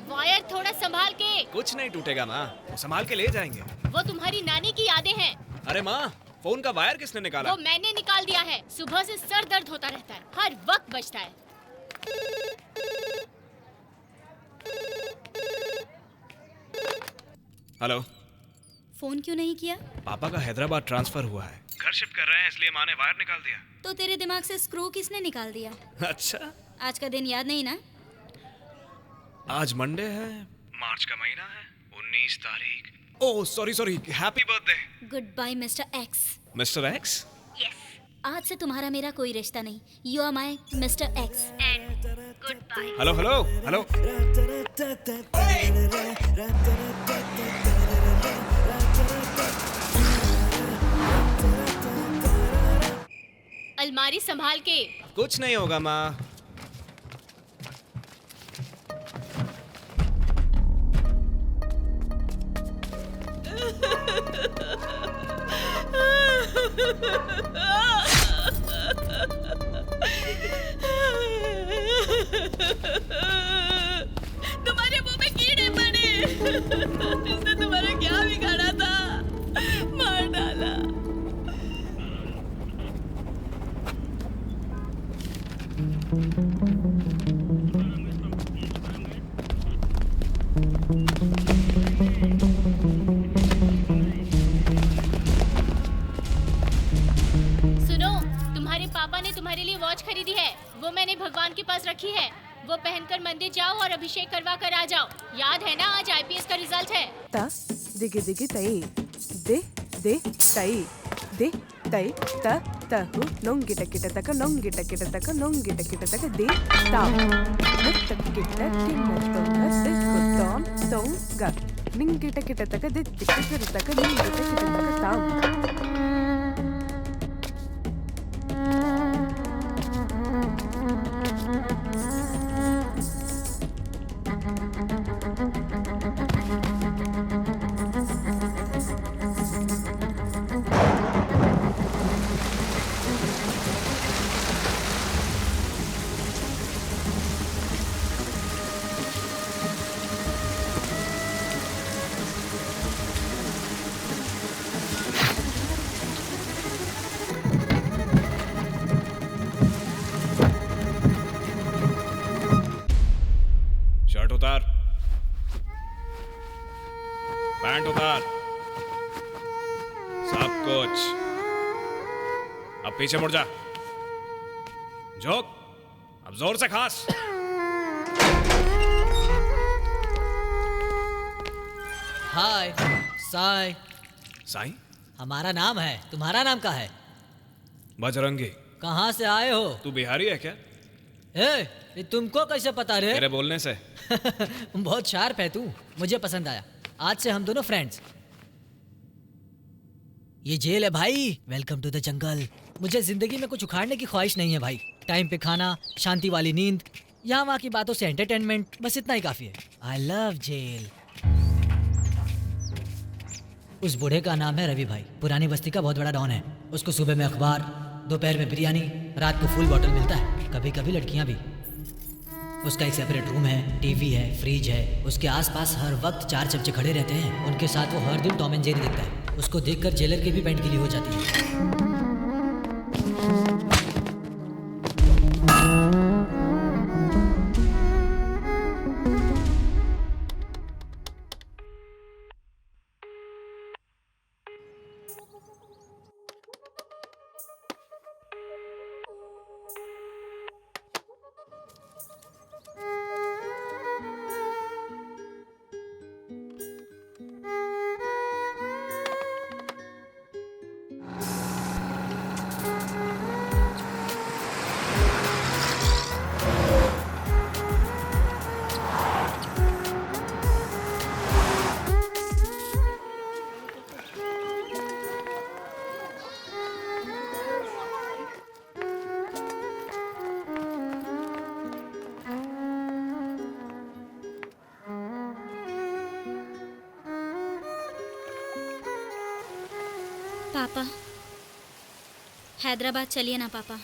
वायर थोड़ा संभाल के। कुछ नहीं टूटेगा माँ, संभाल के ले जाएंगे। वो तुम्हारी नानी की यादें हैं। अरे माँ, फोन का वायर किसने निकाला? वो मैंने निकाल दिया है। सुबह से सर दर्द होता रहता है, हर वक्त बजता है। हेलो। फोन क्यों नहीं किया? पापा का हैदराबाद ट्रांसफर हुआ है, घर शिफ्ट कर रहे हैं, इसलिए माँ ने वायर निकाल दिया। तो तेरे दिमाग से स्क्रू किसने निकाल दिया? अच्छा, आज का दिन याद नहीं ना? आज मंडे है, मार्च का महीना है, 19 तारीख। Oh sorry, happy birthday. Goodbye mister X. Mister X? आज से तुम्हारा मेरा कोई रिश्ता नहीं। You are my mister X and goodbye. Hello. अलमारी संभाल के। कुछ नहीं होगा माँ। तुम्हारे मुंह में कीड़े पड़े। इसने तुम्हारा क्या बिगाड़ा था? मार डाला। सुनो, तुम्हारे पापा ने तुम्हारे लिए वॉच खरीदी है। वो मैंने भगवान के पास रखी है। वो पहनकर मंदिर जाओ और अभिषेक करवा कर आ जाओ। याद है ना, आज IPS का रिजल्ट है। दिगे दिगे तई दे दे तई दे तई त तहु नोंगिट किट तक नोंगिट किट तक नोंगिट किट तक दे ताव नट किट किन्नट बंगस दे कुतोम तोंग निंगिट किट तक दे किट तक निंगिट किट तक ताव कुछ। अब पीछे मुड़ जा। झोंक, अब जोर से खास। हाय साई। साई? हमारा नाम है, तुम्हारा नाम क्या है? बजरंगी। कहाँ से आए हो? तू बिहारी है क्या? ये तुमको कैसे पता रे? तेरे बोलने से। बहुत शार्प है तू, मुझे पसंद आया। आज से हम दोनों फ्रेंड्स। ये जेल है भाई, वेलकम टू द जंगल। मुझे जिंदगी में कुछ उखाड़ने की ख्वाहिश नहीं है भाई। टाइम पे खाना, शांति वाली नींद, यहाँ वहाँ की बातों से एंटरटेनमेंट, बस इतना ही काफी है। I love jail. उस बूढ़े का नाम है रवि भाई, पुरानी बस्ती का बहुत बड़ा डॉन है। उसको सुबह में अखबार, दोपहर में बिरयानी, रात को फुल बॉटल मिलता है, कभी कभी लड़कियां भी। उसका एक सेपरेट रूम है, टीवी है, फ्रिज है। उसके आसपास हर वक्त 4 चमचे खड़े रहते हैं। उनके साथ वो हर दिन टॉम एंड जेरी देखता है। उसको देखकर जेलर की भी पैंट गीली हो जाती है। पापा, हैदराबाद चलिए ना पापा।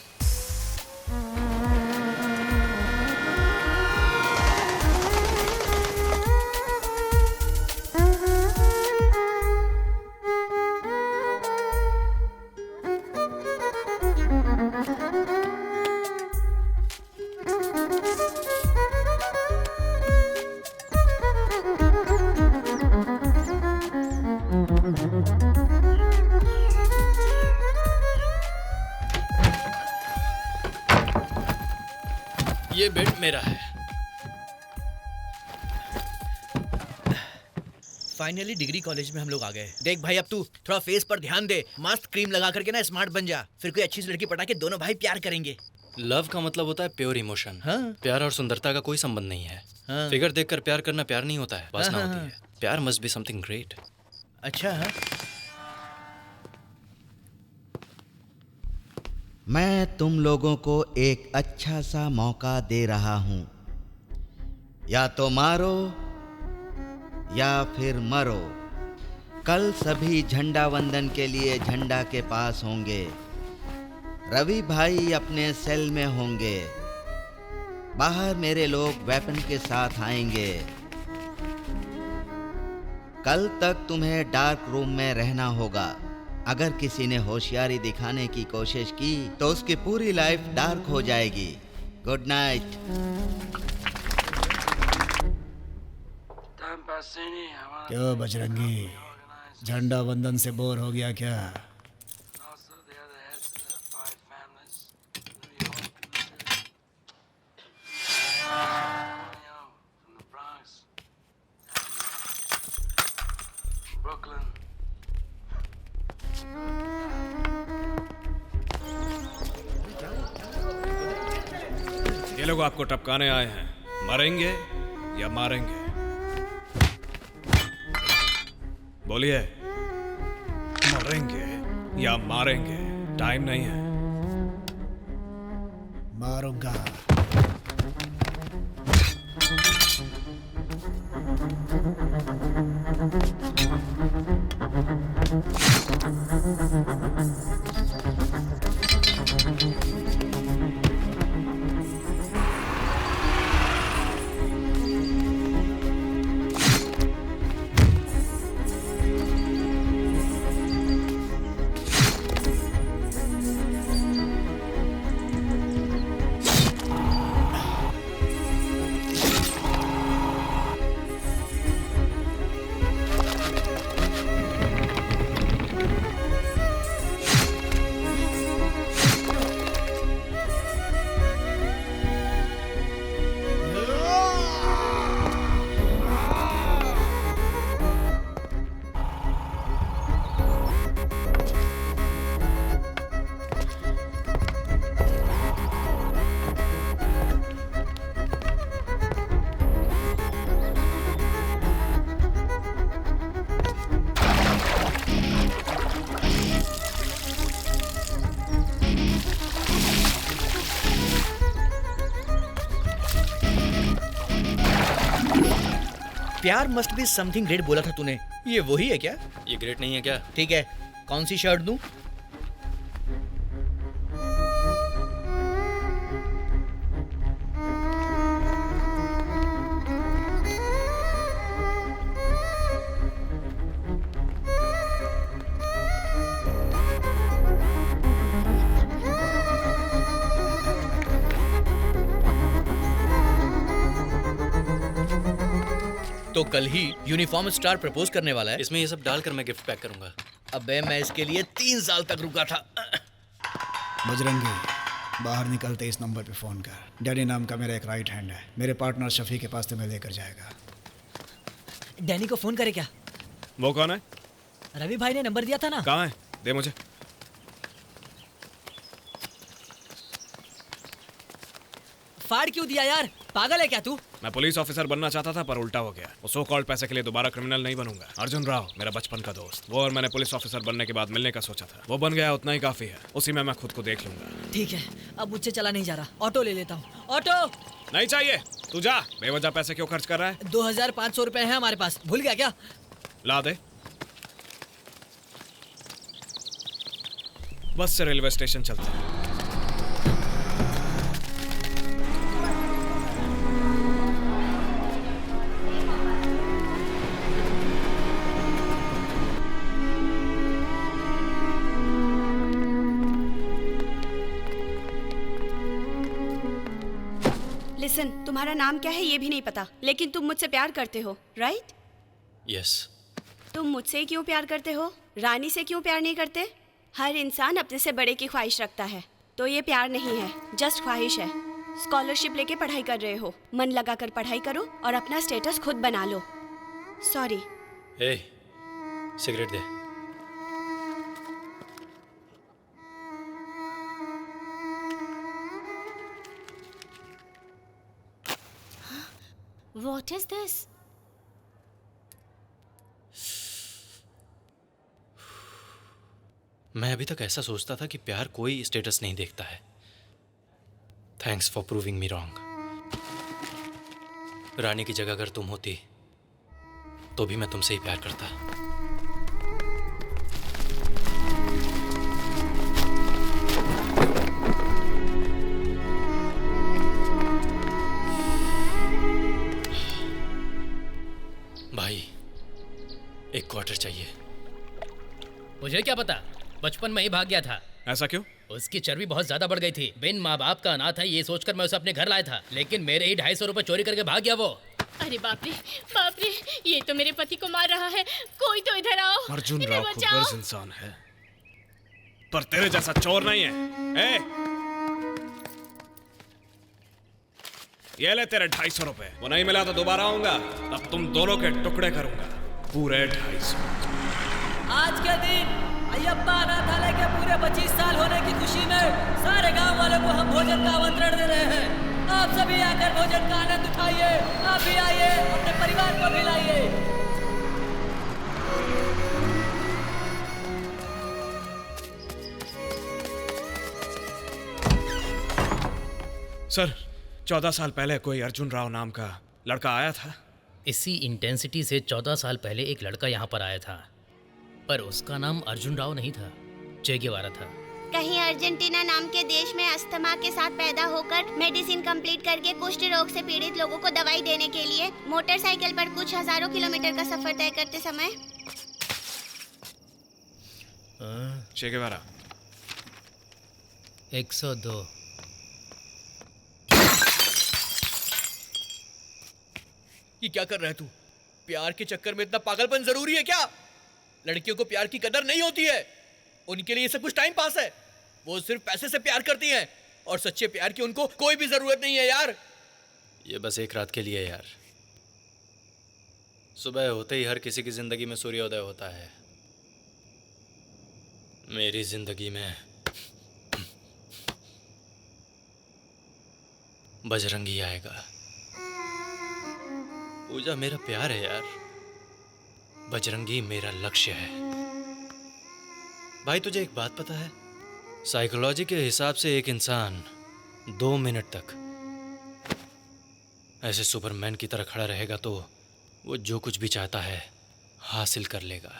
ये बेड मेरा है। फाइनली डिग्री कॉलेज में हम लोग आ गए। देख भाई, अब तू थोड़ा फेस पर ध्यान दे। मस्त क्रीम लगा करके ना स्मार्ट बन जा। फिर कोई अच्छी सी लड़की पटा के दोनों भाई प्यार करेंगे। लव का मतलब होता है प्योर इमोशन। हाँ? प्यार और सुंदरता का कोई संबंध नहीं है। हाँ? फिगर देखकर प्यार करना प्यार नहीं होता है, वासना हाँ, होती हाँ, है। प्यार मस्ट बी समथिंग ग्रेट। अच्छा है? मैं तुम लोगों को एक अच्छा सा मौका दे रहा हूं। या तो मारो या फिर मरो। कल सभी झंडा वंदन के लिए झंडा के पास होंगे। रवि भाई अपने सेल में होंगे। बाहर मेरे लोग वेपन के साथ आएंगे। कल तक तुम्हें डार्क रूम में रहना होगा। अगर किसी ने होशियारी दिखाने की कोशिश की तो उसकी पूरी लाइफ डार्क हो जाएगी। Good night. क्यों बजरंगी, झंडा वंदन से बोर हो गया क्या? ये लोग आपको टपकाने आए हैं। मरेंगे या मारेंगे? बोलिए, मरेंगे या मारेंगे? टाइम नहीं है। मारूंगा। प्यार मस्ट बी समथिंग ग्रेट बोला था तूने, ये वही है क्या? ये ग्रेट नहीं है क्या? ठीक है, कौन सी शर्ट दूं? तो कल ही यूनिफॉर्म स्टार प्रपोज करने वाला है। इसमें ये सब डालकर मैं गिफ्ट पैक करूंगा। अबे मैं इसके लिए 3 साल तक रुका था। बजरंगी, बाहर निकलते इस नंबर पे फ़ोन कर। डैनी नाम का मेरा एक राइट हैंड है, मेरे पार्टनर शफी के पास तुम्हें लेकर जाएगा। डैनी को फोन करे क्या? वो कौन है? रवि भाई ने नंबर दिया था ना। कहाँ है? दे मुझे। फाड़ क्यों दिया यार, पागल है क्या तू? मैं पुलिस ऑफिसर बनना चाहता था पर उल्टा हो गया। वो सो कॉल्ड पैसे के लिए दोबारा क्रिमिनल नहीं बनूंगा। अर्जुन राव मेरा बचपन का दोस्त, वो और मैंने पुलिस ऑफिसर बनने के बाद मिलने का सोचा था। वो बन गया, उतना ही काफी है। उसी में मैं खुद को देख लूंगा। ठीक है, अब मुझसे चला नहीं जा रहा, ऑटो ले लेता हूँ। ऑटो नहीं चाहिए, तू जा। बेवजह पैसे क्यों खर्च कर रहा है? 2500 रुपए है हमारे पास, भूल गया क्या? ला दे। बस से रेलवे स्टेशन चलते हैं। लिसन, तुम्हारा नाम क्या है ये भी नहीं पता, लेकिन तुम मुझसे प्यार करते हो, राइट? यस। तुम मुझसे क्यों प्यार करते हो, रानी से क्यों प्यार नहीं करते? हर इंसान अपने से बड़े की ख्वाहिश रखता है, तो ये प्यार नहीं है, जस्ट ख्वाहिश है। स्कॉलरशिप लेके पढ़ाई कर रहे हो, मन लगा कर पढ़ाई करो और अपना स्टेटस खुद बना लो। सॉरी। ए, सिगरेट दे। What is this? मैं अभी तक ऐसा सोचता था कि प्यार कोई स्टेटस नहीं देखता है। Thanks for proving me wrong. रानी की जगह अगर तुम होती तो भी मैं तुमसे ही प्यार करता। भाई, एक क्वार्टर चाहिए। मुझे क्या पता, बचपन में ही भाग गया था। ऐसा क्यों? उसकी चर्बी बहुत ज्यादा बढ़ गई थी। बिन माँ बाप का अनाथ है ये सोचकर मैं उसे अपने घर लाया था, लेकिन मेरे ही 250 रुपए चोरी करके भाग गया वो। अरे बाप रे, ये तो मेरे पति को मार रहा है। कोई तो इधर आओ। अर्जुन इन्हें राव बचाओ। खुद इंसान है, पर तेरे जैसा चोर नहीं है। ए, ये ले तेरे 250 रुपए। वो नहीं मिला तो दोबारा आऊंगा, तब तुम दोनों के टुकड़े करूंगा, पूरे 250। आज के दिन अय्यप्पा अनाथालय के पूरे 25 साल होने की खुशी में सारे गांव वालों को हम भोजन का आमंत्रण दे रहे हैं। आप सभी आकर भोजन का आनंद उठाइए। आप भी आइए, अपने परिवार को भी लाइए। सर, 14 साल पहले कोई अर्जुन राव नाम का लड़का आया था। इसी इंटेंसिटी से 14 साल पहले एक लड़का यहाँ पर आया था, पर उसका नाम अर्जुन राव नहीं था, चे गेवारा था। कहीं अर्जेंटीना नाम के देश में अस्थमा के साथ पैदा होकर मेडिसिन कंप्लीट करके कुष्ठ रोग से पीड़ित लोगों को दवाई देने के लिए मोटरसाइकिल पर कुछ हजारों किलोमीटर का सफर तय करते समय चे गेवारा 102। ये क्या कर रहा है तू? प्यार के चक्कर में इतना पागलपन जरूरी है क्या? लड़कियों को प्यार की कदर नहीं होती है, उनके लिए ये सब कुछ टाइम पास है। वो सिर्फ पैसे से प्यार करती हैं और सच्चे प्यार की उनको कोई भी जरूरत नहीं है यार। ये बस एक रात के लिए यार। सुबह होते ही हर किसी की जिंदगी में सूर्योदय होता है। मेरी जिंदगी में बजरंगी आएगा। पूजा मेरा प्यार है यार, बजरंगी मेरा लक्ष्य है। भाई तुझे एक बात पता है, साइकोलॉजी के हिसाब से एक इंसान 2 मिनट तक ऐसे सुपरमैन की तरह खड़ा रहेगा तो वो जो कुछ भी चाहता है हासिल कर लेगा।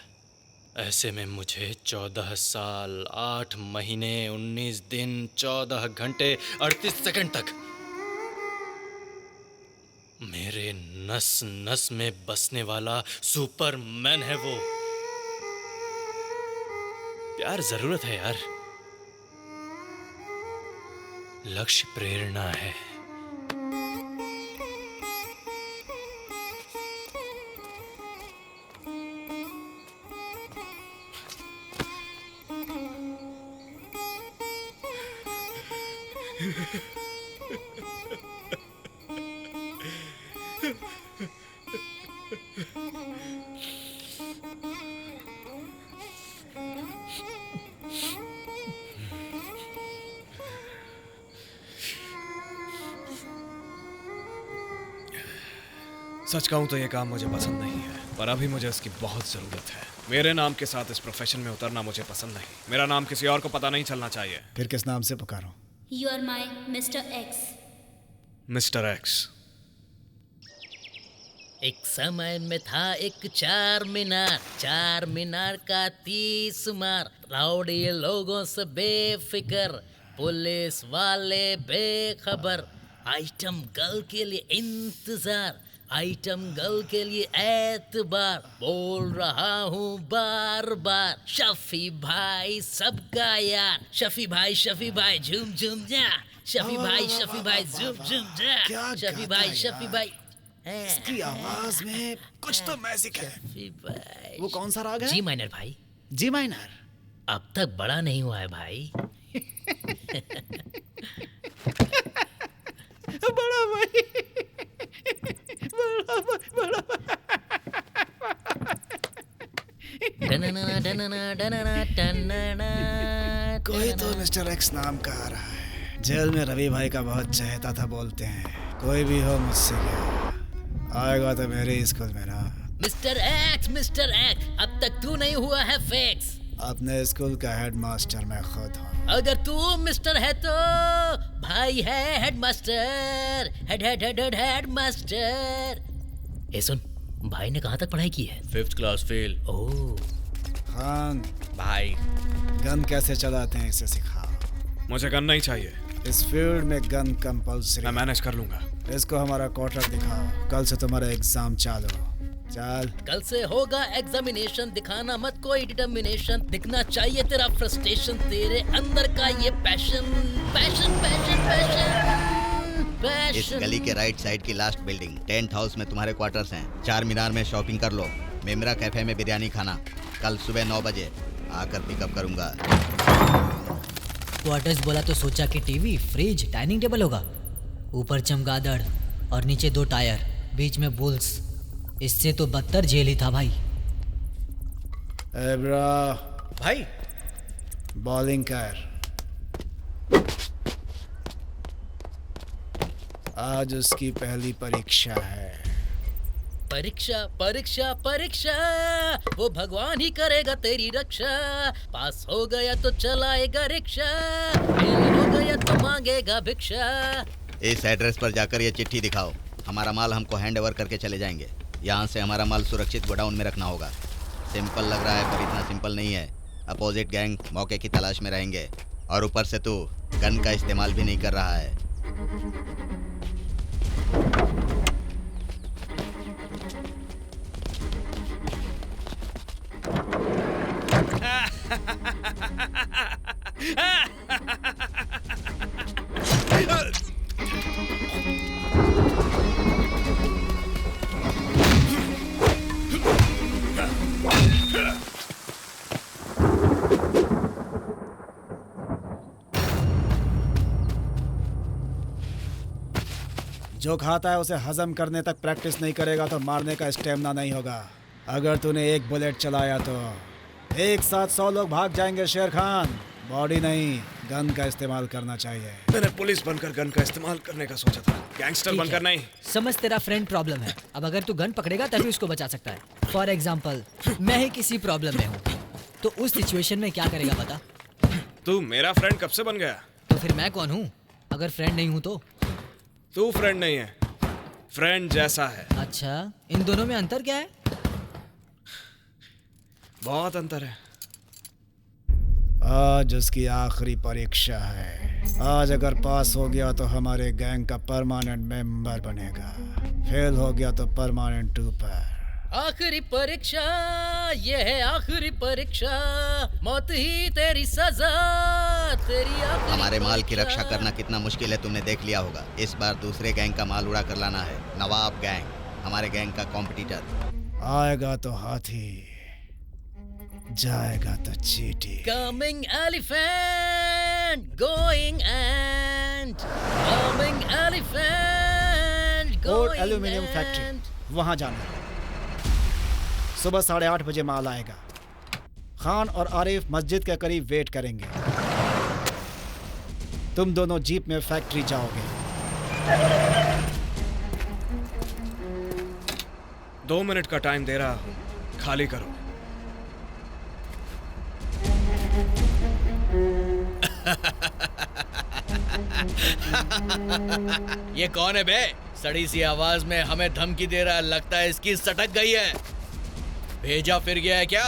ऐसे में मुझे 14 साल 8 महीने 19 दिन 14 घंटे 38 सेकंड तक मेरे नस नस में बसने वाला सुपरमैन है वो। प्यार जरूरत है यार, लक्ष्य प्रेरणा है। सच कहूं तो ये काम मुझे पसंद नहीं है, पर अभी मुझे इसकी बहुत ज़रूरत है। मेरे नाम के साथ इस प्रोफेशन में उतरना मुझे पसंद नहीं। मेरा नाम किसी और को पता नहीं चलना चाहिए। फिर किस नाम से पुकारूं? You are my mister X. Mister X. एक समय में था एक चार मीनार का 30 मार। राउडी लोगों से बेफिक्र, पुलिस वाले बेखबर। आइटम गर्ल के लिए इंतजार, आइटम गर्ल के लिए एतबार। बोल रहा हूँ बार बार, शफी भाई सबका यार। शफी भाई झूम झूम जा। शफी भाई झूम झूम जा। शफी भाई इसकी आवाज में कुछ तो मैजिक है। वो कौन सा राग है? जी माइनर भाई। जी माइनर? अब तक बड़ा नहीं हुआ है भाई। बड़ा भाई, बड़ा कोई तो मिस्टर एक्स नाम का आ रहा है। जेल में रवि भाई का बहुत चहेता था बोलते हैं। कोई भी हो मुझसे क्या आएगा तो मेरे स्कूल में ना। मिस्टर एक्स अब तक तू नहीं हुआ है फिक्स। अपने स्कूल का हेडमास्टर मैं खुद हूँ। अगर तू मिस्टर है तो भाई है हेडमास्टर। हेडमास्टर। ए सुन, भाई ने कहाँ तक पढ़ाई की है? 5th class fail. ओह खान भाई, गन कैसे चलाते हैं इसे सिखाओ। मुझे गन नहीं चाहिए। इस फील्ड में गन कंपल्सरी। मैं मैनेज कर लूंगा। इसको हमारा क्वार्टर दिखाओ। कल से तुम्हारा एग्जाम चालू। चल। कल से होगा एग्जामिनेशन। दिखाना मत कोई डिटर्मिनेशन, दिखना चाहिए तेरा फ्रस्ट्रेशन, तेरे अंदर का ये पैशन। इस गली के राइट साइड की लास्ट बिल्डिंग टेंट हाउस में तुम्हारे क्वार्टर्स हैं। 4 मीनार में शॉपिंग कर लो। मेमरा कैफे में बिरयानी खाना। कल सुबह 9 बजे आकर पिकअप करूंगा। क्वार्टर्स बोला तो सोचा कि टीवी, फ्रिज, डाइनिंग टेबल होगा। ऊपर चमगादड़ और नीचे 2 टायर, बीच में बुल्स। इससे तो बदतर जेल ही था भाई। एब्रा भाई, बॉलिंग कर। आज उसकी पहली परीक्षा है। परीक्षा वो भगवान ही करेगा तेरी रक्षा। पास हो गया तो चलाएगा रिक्शा, फेल हो गया तो मांगेगा भिक्षा। इस एड्रेस पर जाकर ये चिट्ठी दिखाओ। हमारा माल हमको हैंड ओवर करके चले जाएंगे। यहाँ से हमारा माल सुरक्षित गोडाउन में रखना होगा। सिंपल लग रहा है पर इतना सिंपल नहीं है। अपोजिट गैंग मौके की तलाश में रहेंगे और ऊपर से तू गन का इस्तेमाल भी नहीं कर रहा है। जो खाता है उसे हजम करने तक प्रैक्टिस नहीं करेगा तो मारने का स्टेमिना नहीं होगा। अगर तूने एक बुलेट चलाया तो एक साथ 100 लोग भाग जाएंगे। शेर खान, बॉडी नहीं गन का इस्तेमाल करना चाहिए। मैंने पुलिस बनकर गन का इस्तेमाल करने का सोचा था, गैंगस्टर बनकर नहीं। समझ, तेरा फ्रेंड प्रॉब्लम है। अब अगर तू गन पकड़ेगा तभी उसको बचा सकता है। फॉर एग्जाम्पल, मैं ही किसी प्रॉब्लम में हूँ तो उस सिचुएशन में क्या करेगा बता? तू मेरा फ्रेंड कब से बन गया? तो फिर मैं कौन हूँ अगर फ्रेंड नहीं हूँ तो? तू फ्रेंड नहीं है, फ्रेंड जैसा है। अच्छा, इन दोनों में अंतर क्या है? बहुत अंतर है। आज उसकी आखिरी परीक्षा है। आज अगर पास हो गया तो हमारे गैंग का परमानेंट मेंबर बनेगा, फेल हो गया तो परमानेंट टूपर। आखिरी परीक्षा, ये है आखिरी परीक्षा, मौत ही तेरी सजा, तेरी आखिरी हमारे माल की परीक्षा। रक्षा करना कितना मुश्किल है तुमने देख लिया होगा। इस बार दूसरे गैंग का माल उड़ा कर लाना है। नवाब गैंग हमारे गैंग का कॉम्पिटिटर। आएगा तो हाथी, जाएगा तो चींटी। Coming elephant, going ant, coming elephant, court going aluminium ant. Factory, वहां जाना है। सुबह 8:30 बजे माल आएगा। खान और आरिफ मस्जिद के करीब वेट करेंगे। तुम दोनों जीप में फैक्ट्री जाओगे। 2 मिनट का टाइम दे रहा हूँ, खाली करो। ये कौन है बे? सड़ी सी आवाज में हमें धमकी दे रहा है, लगता है इसकी सटक गई है। भेजा फिर गया है क्या?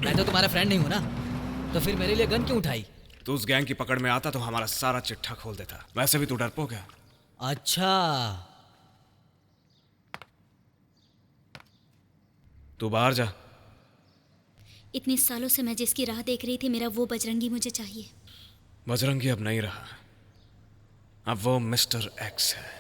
मैं तो तुम्हारा फ्रेंड नहीं हूं ना, तो फिर मेरे लिए गन क्यों उठाई? तू उस गैंग की पकड़ में आता तो हमारा सारा चिट्ठा खोल देता। वैसे भी तू डरपोक है। अच्छा, तू बाहर जा। इतने सालों से मैं जिसकी राह देख रही थी, मेरा वो बजरंगी मुझे चाहिए। बजरंगी अब नहीं रहा, अब वो मिस्टर एक्स है।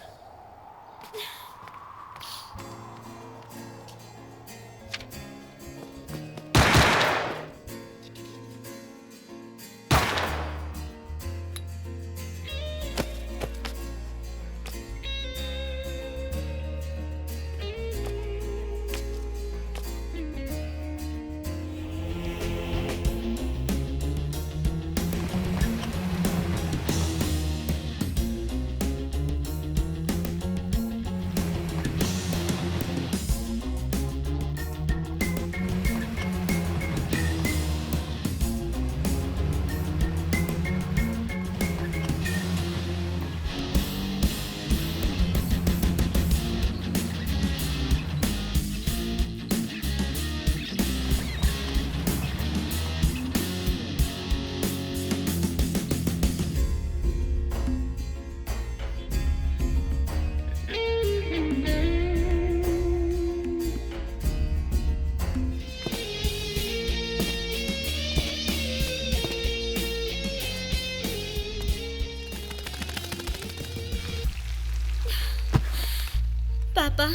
पापा,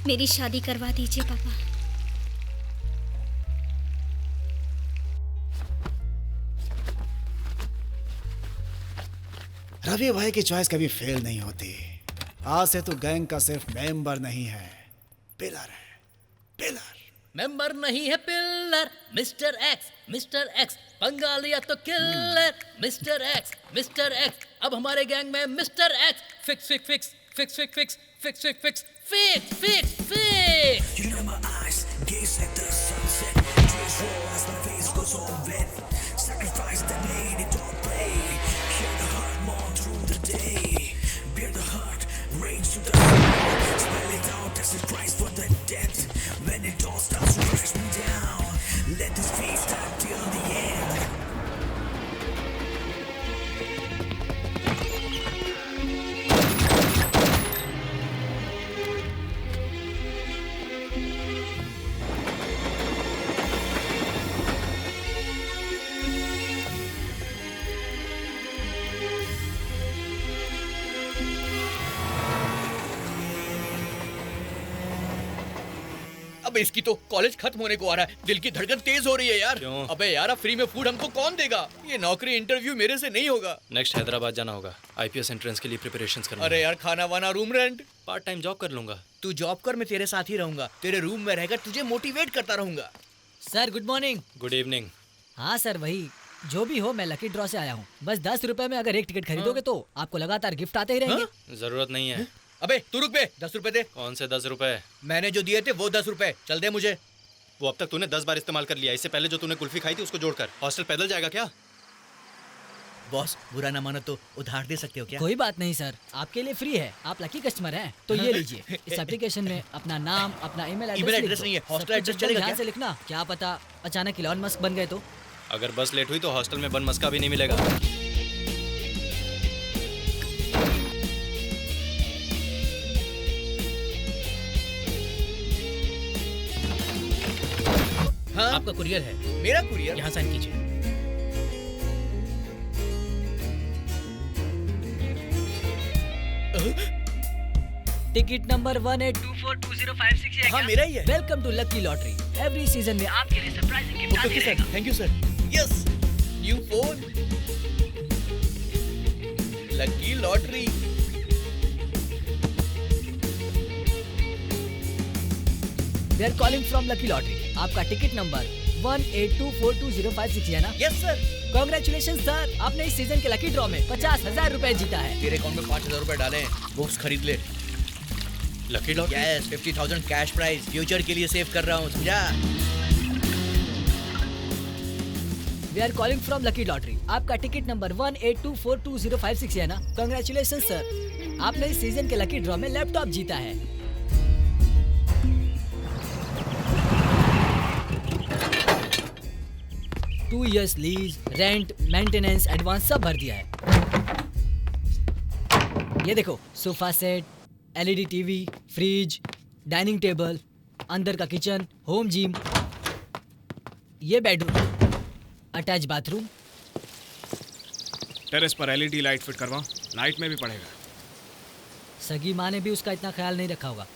मेरी शादी करवा दीजिए पापा। रवि भाई की चॉइस कभी फेल नहीं होती। आज से तू गैंग का सिर्फ मेंबर नहीं है, पिलर है, पिलर। मेंबर नहीं है, पिल किलर मिस्टर एक्स पंगा लिया तो किलर मिस्टर एक्स अब हमारे गैंग में mister x fix You know my eyes, gaze at the sunset. Tears roll as my face goes all wet. Sacrifice that made it all play. Hear the heart mourn through the day. Bear the heart, rage to the soul. Spell it out as a price for the death. When it all starts to crash me down, let this face start till the end. अबे इसकी तो college खत्म होने को आ रहा है, दिल की धड़कन तेज हो रही है यार। क्यों? अबे यार अब फ्री में फूड हमको कौन देगा? ये नौकरी इंटरव्यू मेरे से नहीं होगा। नेक्स्ट हैदराबाद जाना होगा, आईपीएस एंट्रेंस के लिए प्रिपरेशंस करना। अरे यार खाना वाना room rent. Part time job कर लूंगा। तू जॉब कर, मैं तेरे साथ ही रहूंगा, तेरे रूम में रहकर तुझे मोटिवेट करता रहूंगा। Sir good morning. Good evening. हाँ सर वही, जो भी हो मैं लकी ड्रॉ से आया हूँ। बस 10 रुपए में अगर एक टिकट खरीदोगे तो आपको लगातार गिफ्ट आते ही रहेंगे। जरूरत नहीं है। अबे तू रुक बे, 10 रुपए दे। कौन से 10 रुपए? मैंने जो दिए थे वो 10 रुपए, चल दे मुझे। वो अब तक तूने 10 बार इस्तेमाल कर लिया। इससे पहले जो तूने कुल्फी खाई थी उसको जोड़कर। हॉस्टल पैदल जाएगा क्या? बॉस बुरा ना मानो तो उधार दे सकते हो क्या? कोई बात नहीं सर, आपके लिए फ्री है, आप लकी कस्टमर हैं। तो ये लीजिए, इस एप्लीकेशन में अपना नाम, अपना ईमेल एड्रेस नहीं है, हॉस्टल एड्रेस चलेगा ध्यान क्या? से लिखना, क्या पता अचानक इलॉन मस्क बन गए तो। अगर बस लेट हुई तो हॉस्टल में बन मस्का भी नहीं मिलेगा। हाँ? आपका कुरियर है। मेरा कुरियर? यहाँ साइन कीजिए। Ticket number 18242056। हाँ मेरा ही है। Welcome to lucky lottery. Every season में आपके लिए सरप्राइजिंग गिफ्ट आते ओके सर, रहेगा। Thank you sir. Yes, new phone, lucky lottery. We are calling from lucky lottery. आपका टिकट नंबर 18242056 है ना? Yes sir. कांग्रेचुलेशन सर, आपने इस सीजन के लकी ड्रॉ में 50,000 रुपए जीता है। तेरे अकाउंट में 5,000 रुपए डाले, बुक्स खरीद ले। Lucky lottery? Yes, 50,000 cash prize, future के लिए सेव कर रहा हूँ, समझा? We are calling from lucky lottery. आपका टिकट नंबर 18242056 है ना? कांग्रेचुलेशन सर, आपने इस सीजन के लकी ड्रॉ में लैपटॉप जीता है। Two years lease, rent, maintenance, advance सब भर दिया है। ये देखो, sofa set, LED TV, fridge, dining table, अंदर का किचन, होम जिम, ये बेडरूम, अटैच बाथरूम। टेरेस पर एलईडी लाइट फिट करवाओ, नाइट में भी पड़ेगा। सगी माँ ने भी उसका इतना ख्याल नहीं रखा होगा।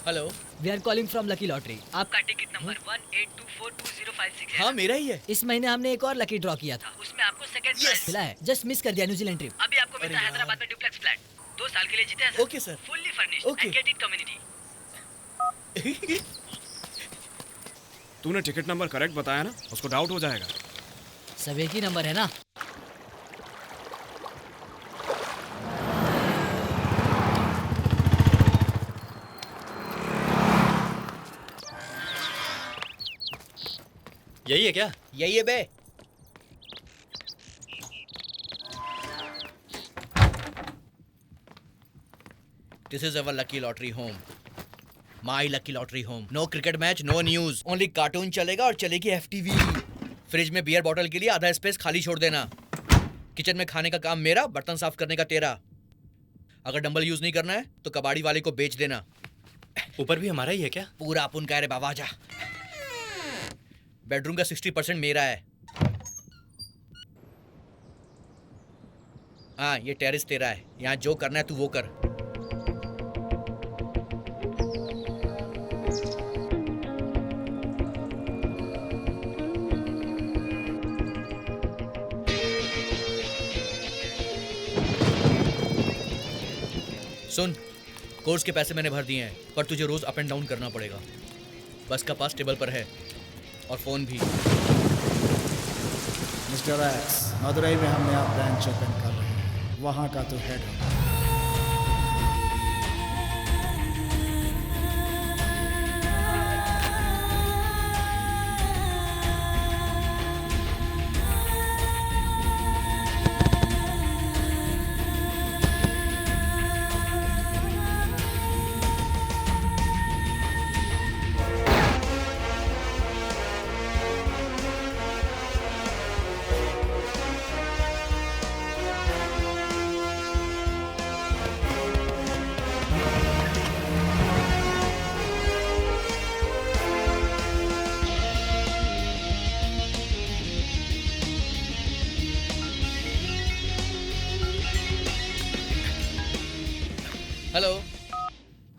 Hello, we are calling from lucky lottery. आपका टिकट नंबर 18242056 है। हाँ मेरा ही है। इस महीने हमने एक और लकी ड्रॉ किया था, उसमें आपको सेकंड प्राइज मिला है। जस्ट मिस कर दिया न्यूजीलैंड ट्रिप। अभी आपको मिलता है हैदराबाद में डुप्लेक्स फ्लैट, 2 साल के लिए जीते हैं। Okay sir. Fully furnished Okay. And gated community. तूने टिकट नंबर करेक्ट बताया ना, उसको डाउट हो जाएगा। सब एक ही नंबर है ना? यही है क्या? यही है बे। This is our lucky lottery home. My lucky lottery home. No cricket match, no news. Only cartoon चलेगा और चलेगी FTV। फ्रिज में बियर बॉटल के लिए आधा स्पेस खाली छोड़ देना। किचन में खाने का काम मेरा, बर्तन साफ करने का तेरा। अगर डंबल यूज नहीं करना है तो कबाड़ी वाले को बेच देना। ऊपर भी हमारा ही है क्या? पूरा अपन कह रहे बाबा जा। बेडरूम का 60% मेरा है। हाँ ये टेरेस तेरा है, यहाँ जो करना है तू वो कर। सुन, कोर्स के पैसे मैंने भर दिए हैं, पर तुझे रोज अप एंड डाउन करना पड़ेगा। बस का पास टेबल पर है और फोन भी। मिस्टर एक्स, मदुरई में हम नया ब्रांच ओपन कर रहे हैं, वहाँ का तो हेड होगा। हेलो,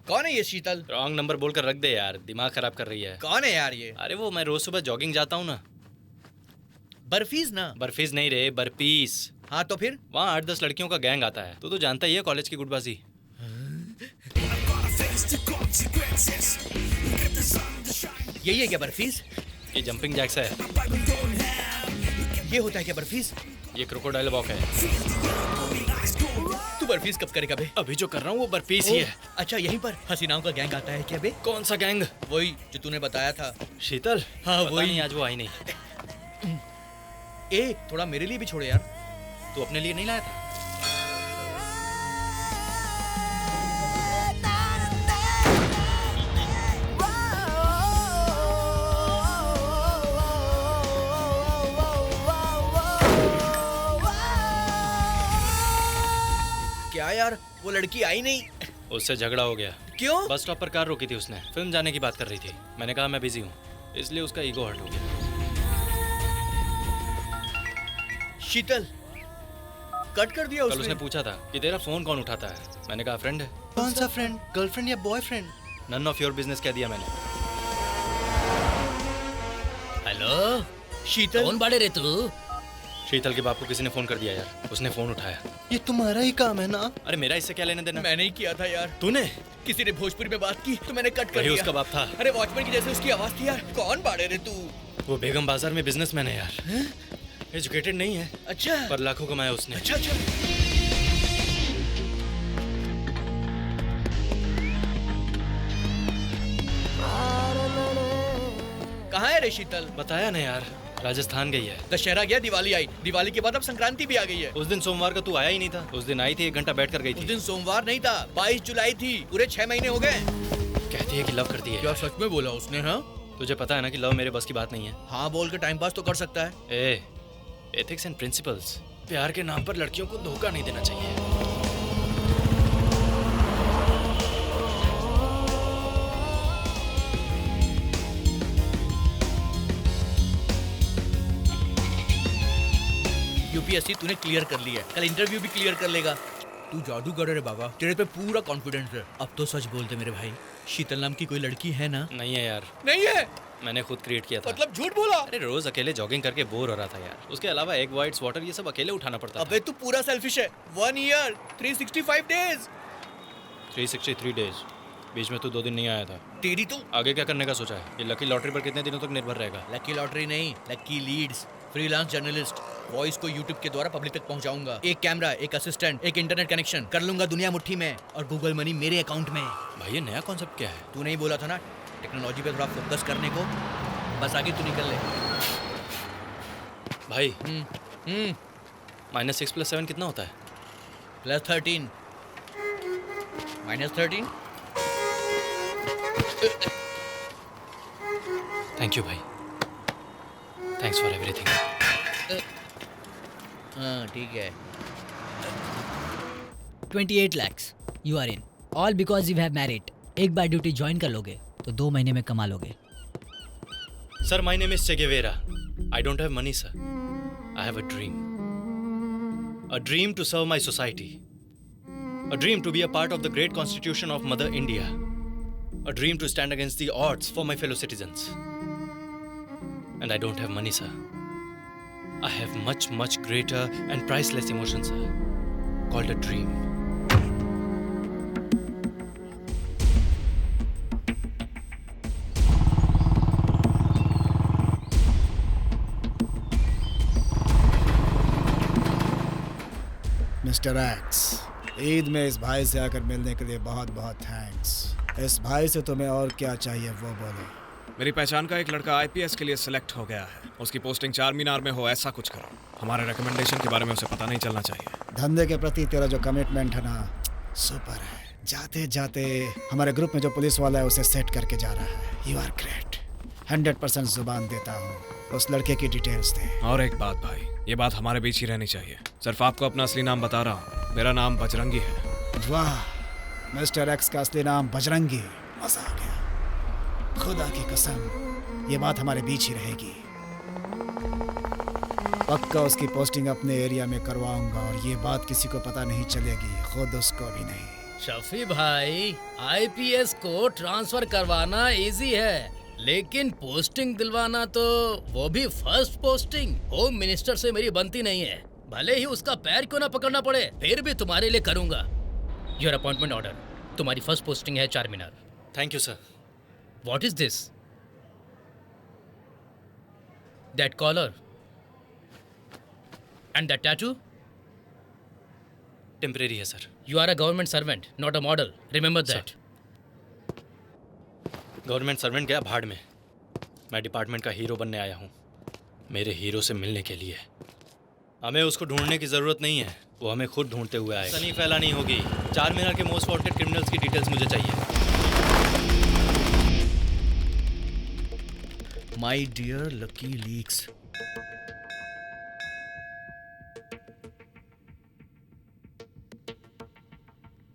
कौन है ये शीतल? रॉन्ग नंबर बोलकर रख दे यार, दिमाग खराब कर रही है। कौन है यार ये? अरे वो मैं रोज सुबह जॉगिंग जाता हूँ ना। बर्फीज ना? बर्फीज नहीं रे, बर्पीस। हाँ तो फिर? वहाँ 8-10 लड़कियों का गैंग आता है, तो जानता ही है कॉलेज की गुटबाजी। यही है क्या बर्फीज? ये जंपिंग जैक्स है। ये होता है क्या बर्फीज? ये क्रोकोडाइल वॉक है। तू बर्फीज कब करेगा बे? अभी जो कर रहा हूँ वो बर्फीज ही है। अच्छा, यहीं पर हसीनाओं का गैंग आता है क्या बे? कौन सा गैंग? वही जो तूने बताया था। शीतल? हाँ वही। नहीं, आज वो आई नहीं। ए, थोड़ा मेरे लिए भी छोड़े यार। तू अपने लिए नहीं लाया था? क्या यार, वो लड़की आई नहीं? उससे झगड़ा हो गया। क्यों? बस स्टॉप पर कार रोकी थी उसने, फिल्म जाने की बात कर रही थी। मैंने कहा मैं बिजी हूँ, इसलिए उसका ईगो हर्ट हो गया। शीतल, कट कर दिया कल उसने पूछा था कि तेरा फोन कौन उठाता है। मैंने कहा फ्रेंड है। कौन सा फ्रेंड? गर्लफ्रेंड या boyfriend? None of your business कह दिया मैंने। हेलो शीतल, कौन बाड़े रे तू? शीतल के बाप को किसी ने फोन कर दिया यार, उसने फोन उठाया। ये तुम्हारा ही काम है ना? अरे मेरा इससे क्या लेने देना? मैंने ही किया था यार। तूने? किसी ने भोजपुरी में बात की तो मैंने कट कर वही दिया। उसका बाप था। अरे वॉचमैन की जैसे उसकी आवाज थी यार। कौन बाड़े रे तू? वो बेगम बाजार में बिजनेसमैन है यार। एजुकेटेड नहीं है। अच्छा। पर लाखों कमाया उसने। अच्छा अच्छा। कहाँ है रे शीतल? बताया ना यार, राजस्थान गई है। दशहरा गया, दिवाली आई, दिवाली के बाद अब संक्रांति भी आ गई है। उस दिन सोमवार को तू आया ही नहीं था। उस दिन आई थी, 1 घंटा बैठ कर गई थी। उस दिन सोमवार नहीं था, 22 जुलाई थी। पूरे 6 महीने हो गए। कहती है कि लव करती है। क्या सच में बोला उसने? हाँ, तुझे पता है ना कि लव मेरे बस की बात नहीं है। हाँ बोल के टाइम पास तो कर सकता है। Ethics and principles. प्यार के नाम पर लड़कियों को धोखा नहीं देना चाहिए। यूपीएससी तूने क्लियर कर लिया है, कल इंटरव्यू भी क्लियर कर लेगा। तू जादूगर है बाबा, तेरे पे पूरा कॉन्फिडेंस है। अब तो सच बोलते मेरे भाई, शीतल नाम की कोई लड़की है ना? नहीं है यार। नहीं है? मैंने खुद क्रिएट किया था। मतलब झूठ बोला? अरे रोज अकेले जॉगिंग करके बोर हो रहा था यार। उसके अलावा एग वाइट्स, वाटर, ये सब अकेले उठाना पड़ता था। अबे तू पूरा सेल्फिश है। 1 ईयर 365 डेज 363 डेज। बीच में तू 2 दिन नहीं आया था। तेरी तो आगे क्या करने का सोचा है? ये लकी लॉटरी पर कितने दिनों तक निर्भर रहेगा? लकी लॉटरी नहीं, lucky leads. Freelance journalist, voice को यूट्यूब के द्वारा पब्लिक तक पहुंचाऊंगा। एक कैमरा, एक असिस्टेंट, एक इंटरनेट कनेक्शन, कर लूंगा दुनिया मुट्ठी में, और गूगल मनी मेरे अकाउंट में। भाई ये नया कॉन्सेप्ट क्या है? तू नहीं बोला था ना टेक्नोलॉजी पे थोड़ा फोकस करने को? बस आगे तू निकल ले भाई। -6 + 7 कितना होता है? +13 -13। थैंक यू भाई, थैंक्स फॉर एवरीथिंग। हाँ ठीक है। 28 lakhs you are in, all because you have married. एक बार ड्यूटी ज्वाइन कर लोगे तो 2 महीने में कमा लोगे। Sir, my name is Che Guevara. I don't have money, sir. I have a dream. A dream to serve my society. A dream to be a part of the great constitution of Mother India. A dream to stand against the odds for my fellow citizens. And I don't have money, sir. I have much, much greater and priceless emotion, sir, called a dream. Mister x, Eid में इस भाई से आकर मिलने के लिए बहुत बहुत थैंक्स। इस भाई से तुम्हें और क्या चाहिए वो बोलो। मेरी पहचान का एक लड़का आईपीएस के लिए सिलेक्ट हो गया है। उसकी पोस्टिंग 4 मीनार में हो, ऐसा कुछ करो। हमारे रिकमेंडेशन के बारे में उसे पता नहीं चलना चाहिए। धंधे के प्रति तेरा जो कमिटमेंट है ना, सुपर है। जाते जाते हमारे ग्रुप में जो पुलिस वाला है उसे सेट करके जा रहा है। You are great. 100% जुबान देता हूँ। उस लड़के की डिटेल्स दे। और एक बात भाई, ये बात हमारे बीच ही रहनी चाहिए। सिर्फ आपको अपना असली नाम बता रहा हूँ। मेरा नाम बजरंगी है। वाह, मिस्टर एक्स का असली नाम बजरंगी। मजा आ गया। खुदा की कसम, ये बात हमारे बीच ही रहेगी। पक्का उसकी पोस्टिंग अपने एरिया में करवाऊंगा और ये बात किसी को पता नहीं चलेगी, खुद उसको भी नहीं। शफी भाई, आईपीएस को ट्रांसफर करवाना इजी है, लेकिन पोस्टिंग दिलवाना तो वो भी फर्स्ट पोस्टिंग होम मिनिस्टर से मेरी बनती नहीं है। भले ही उसका पैर क्यों ना पकड़ना पड़े, फिर भी तुम्हारे लिए करूंगा। Your appointment order. तुम्हारी फर्स्ट पोस्टिंग है 4 Minar. Thank you sir. What is this? That collar and that tattoo? Temporary है sir. You are a government servant, not a model. Remember that. Government servant गया भाड़ में। मैं डिपार्टमेंट का hero बनने आया हूँ, मेरे हीरो से मिलने के लिए। हमें उसको ढूंढने की ज़रूरत नहीं है, वो हमें खुद ढूंढते हुए आएगा। सनी फैलानी होगी। 4 मीनार के मोस्ट वांटेड क्रिमिनल्स की डिटेल्स मुझे चाहिए। My dear lucky leaks.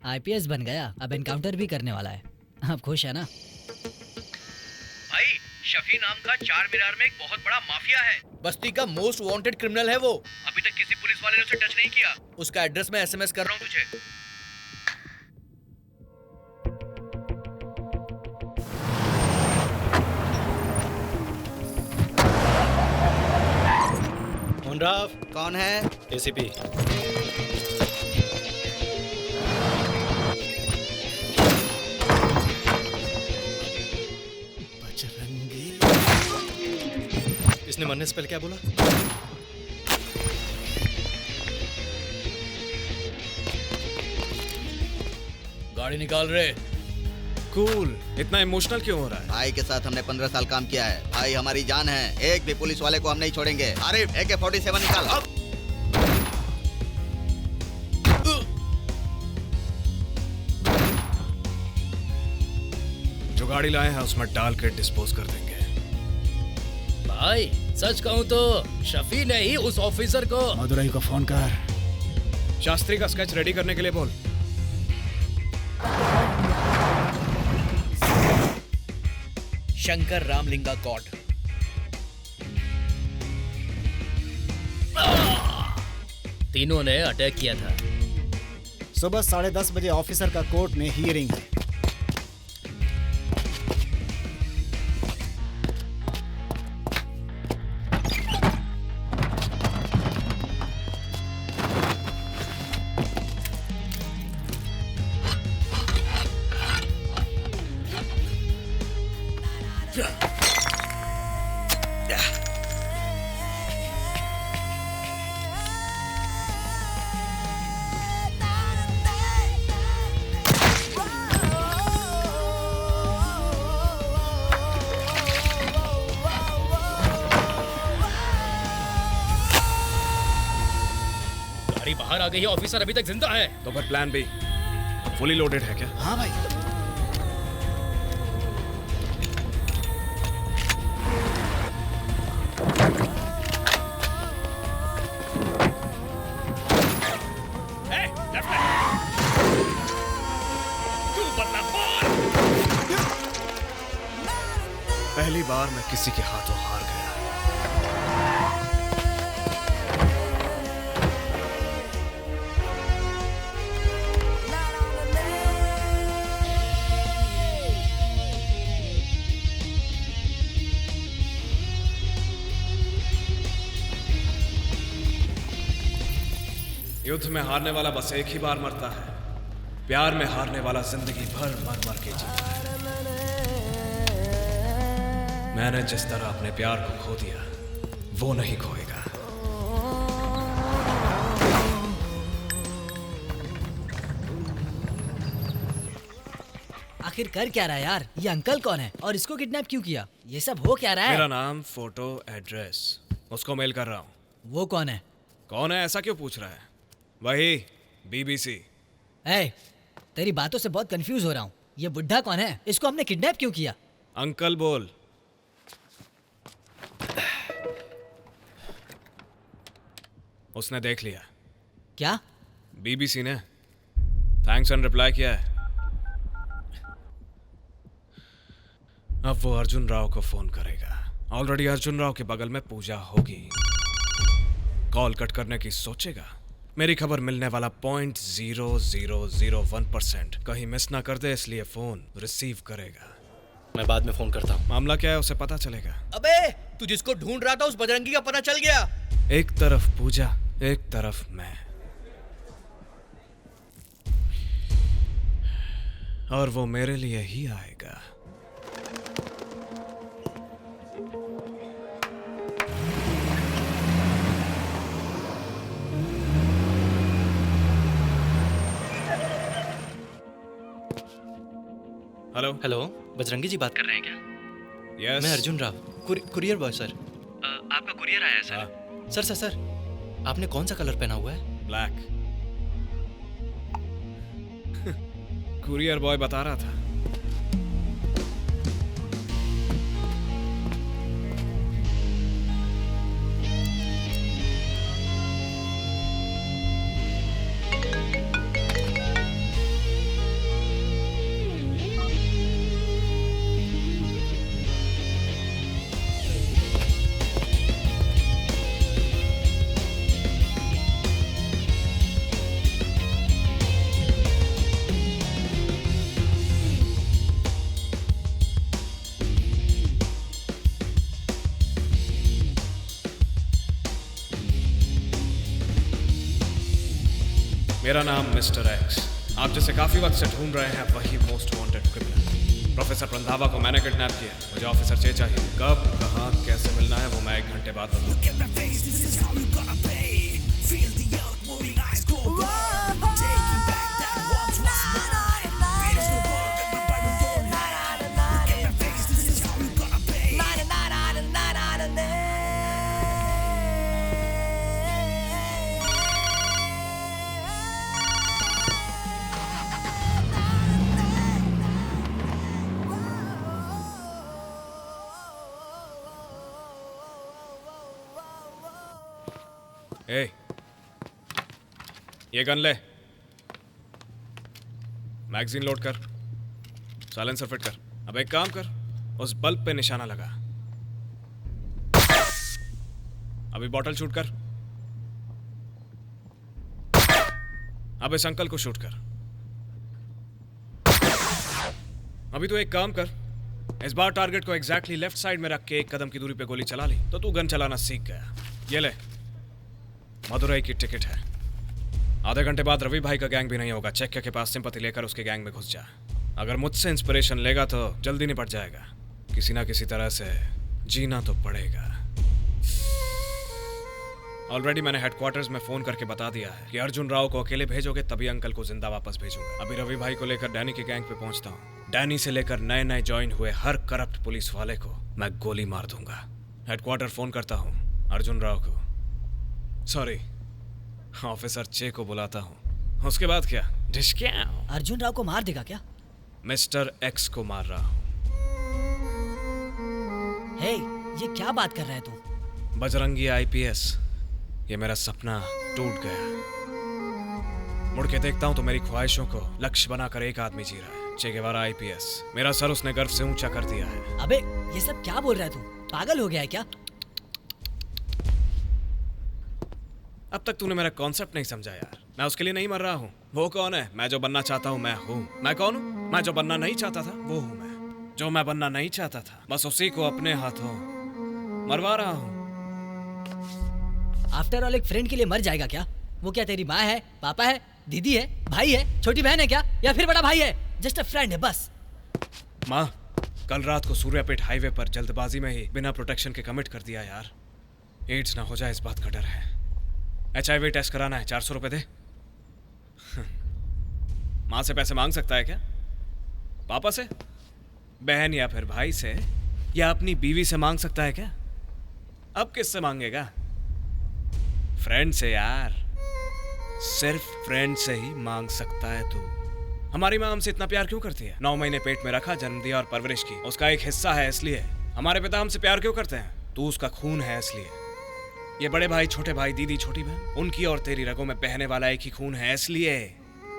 IPS बन गया, अब एनकाउंटर भी करने वाला है। आप खुश है ना? भाई, शफी नाम का 4 मीनार में एक बहुत बड़ा माफिया है। बस्ती का मोस्ट वांटेड क्रिमिनल है वो। अभी तक किसी पुलिस वाले ने उसे टच नहीं किया। उसका एड्रेस मैं एसएमएस कर रहा हूँ तुझे। मुनराव। कौन है? एसीपी। इसने मरने से पहले क्या बोला? गाड़ी निकाल रहे। कूल। इतना इमोशनल क्यों हो रहा है? भाई के साथ हमने 15 साल काम किया है। भाई हमारी जान है। एक भी पुलिस वाले को हम नहीं छोड़ेंगे। अरे AK-47 निकाल। अब जो गाड़ी लाए हैं उसमें डाल के डिस्पोज कर देंगे। भाई सच कहूँ तो शफी ने ही उस ऑफिसर को। मदुरई को फोन कर। शास्त्री का स्केच रेडी करने के लिए बोल। शंकर रामलिंगा गॉड। तीनों ने अटैक किया था। सुबह 10:30 बजे ऑफिसर का कोर्ट में हियरिंग है। गाड़ी बाहर आ गई है, ऑफिसर अभी तक जिंदा है। तो फिर प्लान बी फुली लोडेड है क्या? हाँ भाई। पहली बार मैं किसी के हाथों हार गया। युद्ध में हारने वाला बस एक ही बार मरता है। प्यार में हारने वाला जिंदगी भर मर मर के जीता है। मैंने जिस तरह अपने प्यार को खो दिया, वो नहीं खोएगा। आखिर कर क्या रहा है यार? ये अंकल कौन है और इसको किडनैप क्यों किया? ये सब हो क्या रहा है? मेरा नाम, फोटो, एड्रेस उसको मेल कर रहा हूँ। वो कौन है? कौन है ऐसा क्यों पूछ रहा है? वही BBC। ए, तेरी बातों से बहुत कंफ्यूज हो रहा हूँ। ये बुढ़ा कौन है? इसको हमने किडनैप क्यों किया? अंकल बोल। उसने देख लिया। क्या? BBC ने थैंक्स एंड रिप्लाई किया है। अब वो अर्जुन राव को फोन करेगा। ऑलरेडी अर्जुन राव के बगल में पूजा होगी। कॉल कट करने की सोचेगा। मेरी खबर मिलने वाला 0.0001% कहीं मिस ना कर दे, इसलिए फोन रिसीव करेगा। मैं बाद में फोन करता हूँ। मामला क्या है उसे पता चलेगा। अबे तू जिसको ढूंढ रहा था उस बजरंगी का पता चल गया। एक तरफ पूजा, एक तरफ मैं, और वो मेरे लिए ही आएगा। हेलो हेलो, बजरंगी जी बात कर रहे हैं क्या? यस, मैं Arjun Rao, courier boy sir. आपका कुरियर आया है सर। सर सर सर, आपने कौन सा कलर पहना हुआ है? ब्लैक। कुरियर बॉय बता रहा था। मेरा नाम मिस्टर एक्स। आप जिसे काफी वक्त से ढूंढ रहे हैं वही most wanted criminal professor Randhawa को मैंने किडनैप किया। मुझे ऑफिसर चे चाहिए। कब, कहाँ, कैसे मिलना है वो मैं 1 घंटे बाद बताऊंगा। ए, ये गन ले, मैगजीन लोड कर, साइलेंसर फिट कर। अब एक काम कर, उस बल्ब पे निशाना लगा। अभी बॉटल शूट कर। अब इस अंकल को शूट कर। अभी तो एक काम कर, इस बार टारगेट को एग्जैक्टली लेफ्ट साइड में रख के 1 कदम की दूरी पे गोली चला ली तो तू गन चलाना सीख गया। ये ले, मदुरई की टिकट है। आधे घंटे बाद रवि भाई का गैंग भी नहीं होगा। चेक के पास सिंपैथी लेकर उसके गैंग में घुस जा। अगर मुझसे इंस्पिरेशन लेगा तो जल्दी निपट जाएगा। किसी ना किसी तरह से जीना तो पड़ेगा। ऑलरेडी मैंने हेडक्वार्टर्स में फोन करके बता दिया है कि अर्जुन राव को अकेले भेजोगे तभी अंकल को जिंदा वापस भेजूंगा। अभी रवि भाई को लेकर डैनी के गैंग पे पहुंचता हूँ। डैनी से लेकर नए नए ज्वाइन हुए हर करप्ट पुलिस वाले को मैं गोली मार दूंगा। हेडक्वार्टर फोन करता हूँ अर्जुन राव को, सॉरी ऑफिसर चे को बुलाता हूँ। उसके बाद क्या? अर्जुन राव को मार देगा क्या? मिस्टर एक्स को मार रहा हूँ। हे, ये क्या बात कर रहा है तू? बजरंगी IPS, ये मेरा सपना टूट गया। मुड़ के देखता हूँ तो मेरी ख्वाहिशों को लक्ष्य बनाकर एक आदमी जी रहा है, चे गेवारा IPS। मेरा सर उसने गर्व से ऊंचा कर दिया है। अबे ये सब क्या बोल रहा है तू? पागल हो गया है क्या? अब तक तूने मेरा कॉन्सेप्ट नहीं समझा यार। मैं उसके लिए नहीं मर रहा हूँ। वो कौन है? मैं जो बनना चाहता हूँ मैं हूँ। मैं कौन हूँ? मैं जो बनना नहीं चाहता था वो हूँ मैं। जो मैं बनना नहीं चाहता था बस उसी को अपने हाथों मरवा रहा हूँ। आफ्टर ऑल एक फ्रेंड के लिए मर जाएगा क्या? वो क्या तेरी माँ है, पापा है, दीदी है, भाई है, छोटी बहन है क्या, या फिर बड़ा भाई है? जस्ट अ फ्रेंड है बस। माँ, कल रात को सूर्यापेट हाईवे पर जल्दबाजी में ही बिना प्रोटेक्शन के कमिट कर दिया यार। एड्स ना हो जाए इस बात का डर है। HIV टेस्ट कराना है, 400 रुपए दे। माँ से पैसे मांग सकता है क्या? पापा से, बहन या फिर भाई से, या अपनी बीवी से मांग सकता है क्या? अब किससे मांगेगा? फ्रेंड से यार, सिर्फ फ्रेंड से ही मांग सकता है तू। हमारी माँ हमसे इतना प्यार क्यों करती है? 9 महीने पेट में रखा, जन्म दिया और परवरिश की, उसका एक हिस्सा है इसलिए। हमारे पिता हमसे प्यार क्यों करते हैं? तू उसका खून है इसलिए। ये बड़े भाई, छोटे भाई, दीदी, छोटी बहन, उनकी और तेरी रगों में बहने वाला एक ही खून है इसलिए।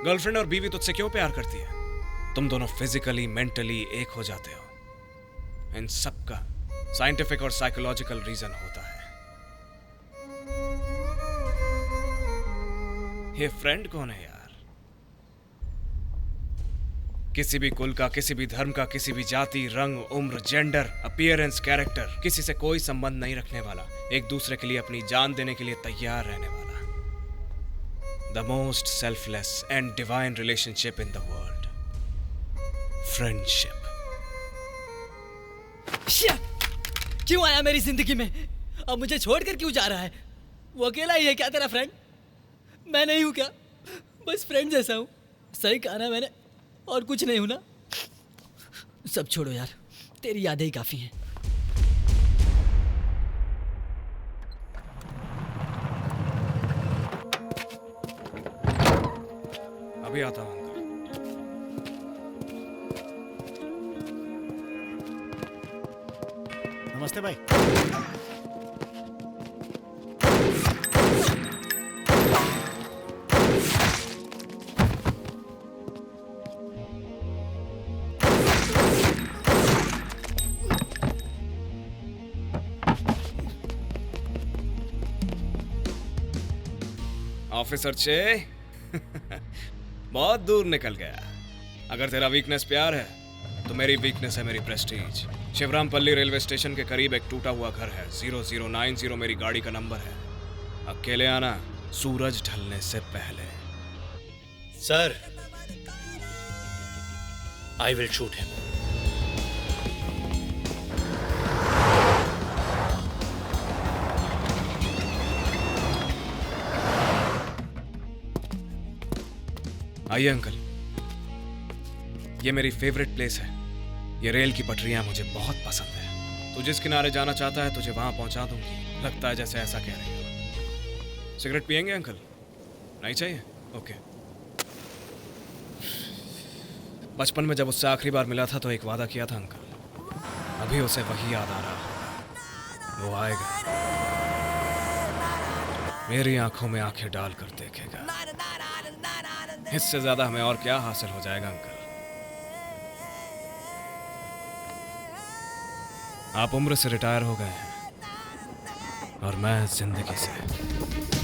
गर्लफ्रेंड और बीवी तुझसे क्यों प्यार करती है? तुम दोनों फिजिकली, मेंटली एक हो जाते हो। इन सब का साइंटिफिक और साइकोलॉजिकल रीजन होता है। ये फ्रेंड कौन है यार? किसी भी कुल का, किसी भी धर्म का, किसी भी जाति, रंग, उम्र, जेंडर, अपीयरेंस, कैरेक्टर, किसी से कोई संबंध नहीं रखने वाला, एक दूसरे के लिए अपनी जान देने के लिए तैयार रहने वाला। The most selfless and divine relationship in the world, friendship. क्यों आया मेरी जिंदगी में? अब मुझे छोड़कर क्यों जा रहा है? वो अकेला ही है क्या तेरा फ्रेंड? मैं नहीं हूं क्या? बस फ्रेंड जैसा हूं। सही कहा ना मैंने? और कुछ नहीं हूं ना? सब छोड़ो यार, तेरी यादें ही काफी हैं। अभी आता हूं। नमस्ते भाई। ऑफिसर चे बहुत दूर निकल गया। अगर तेरा वीकनेस प्यार है तो मेरी वीकनेस है मेरी प्रेस्टीज। शिवरामपल्ली रेलवे स्टेशन के करीब एक टूटा हुआ घर है, 0090 मेरी गाड़ी का नंबर है। अकेले आना, सूरज ढलने से पहले। Sir, I will shoot him. आइए अंकल, ये मेरी फेवरेट प्लेस है। ये रेल की पटरियां मुझे बहुत पसंद है। तू जिस किनारे जाना चाहता है तुझे वहां पहुंचा दूंगी। लगता है जैसे ऐसा कह रही हो। सिगरेट पियेंगे अंकल? नहीं चाहिए? ओके। बचपन में जब उससे आखिरी बार मिला था तो एक वादा किया था अंकल, अभी उसे वही याद आ रहा। वो आएगा, मेरी आंखों में आंखें डालकर देखेगा। इससे ज्यादा हमें और क्या हासिल हो जाएगा अंकल? आप उम्र से रिटायर हो गए हैं और मैं जिंदगी से।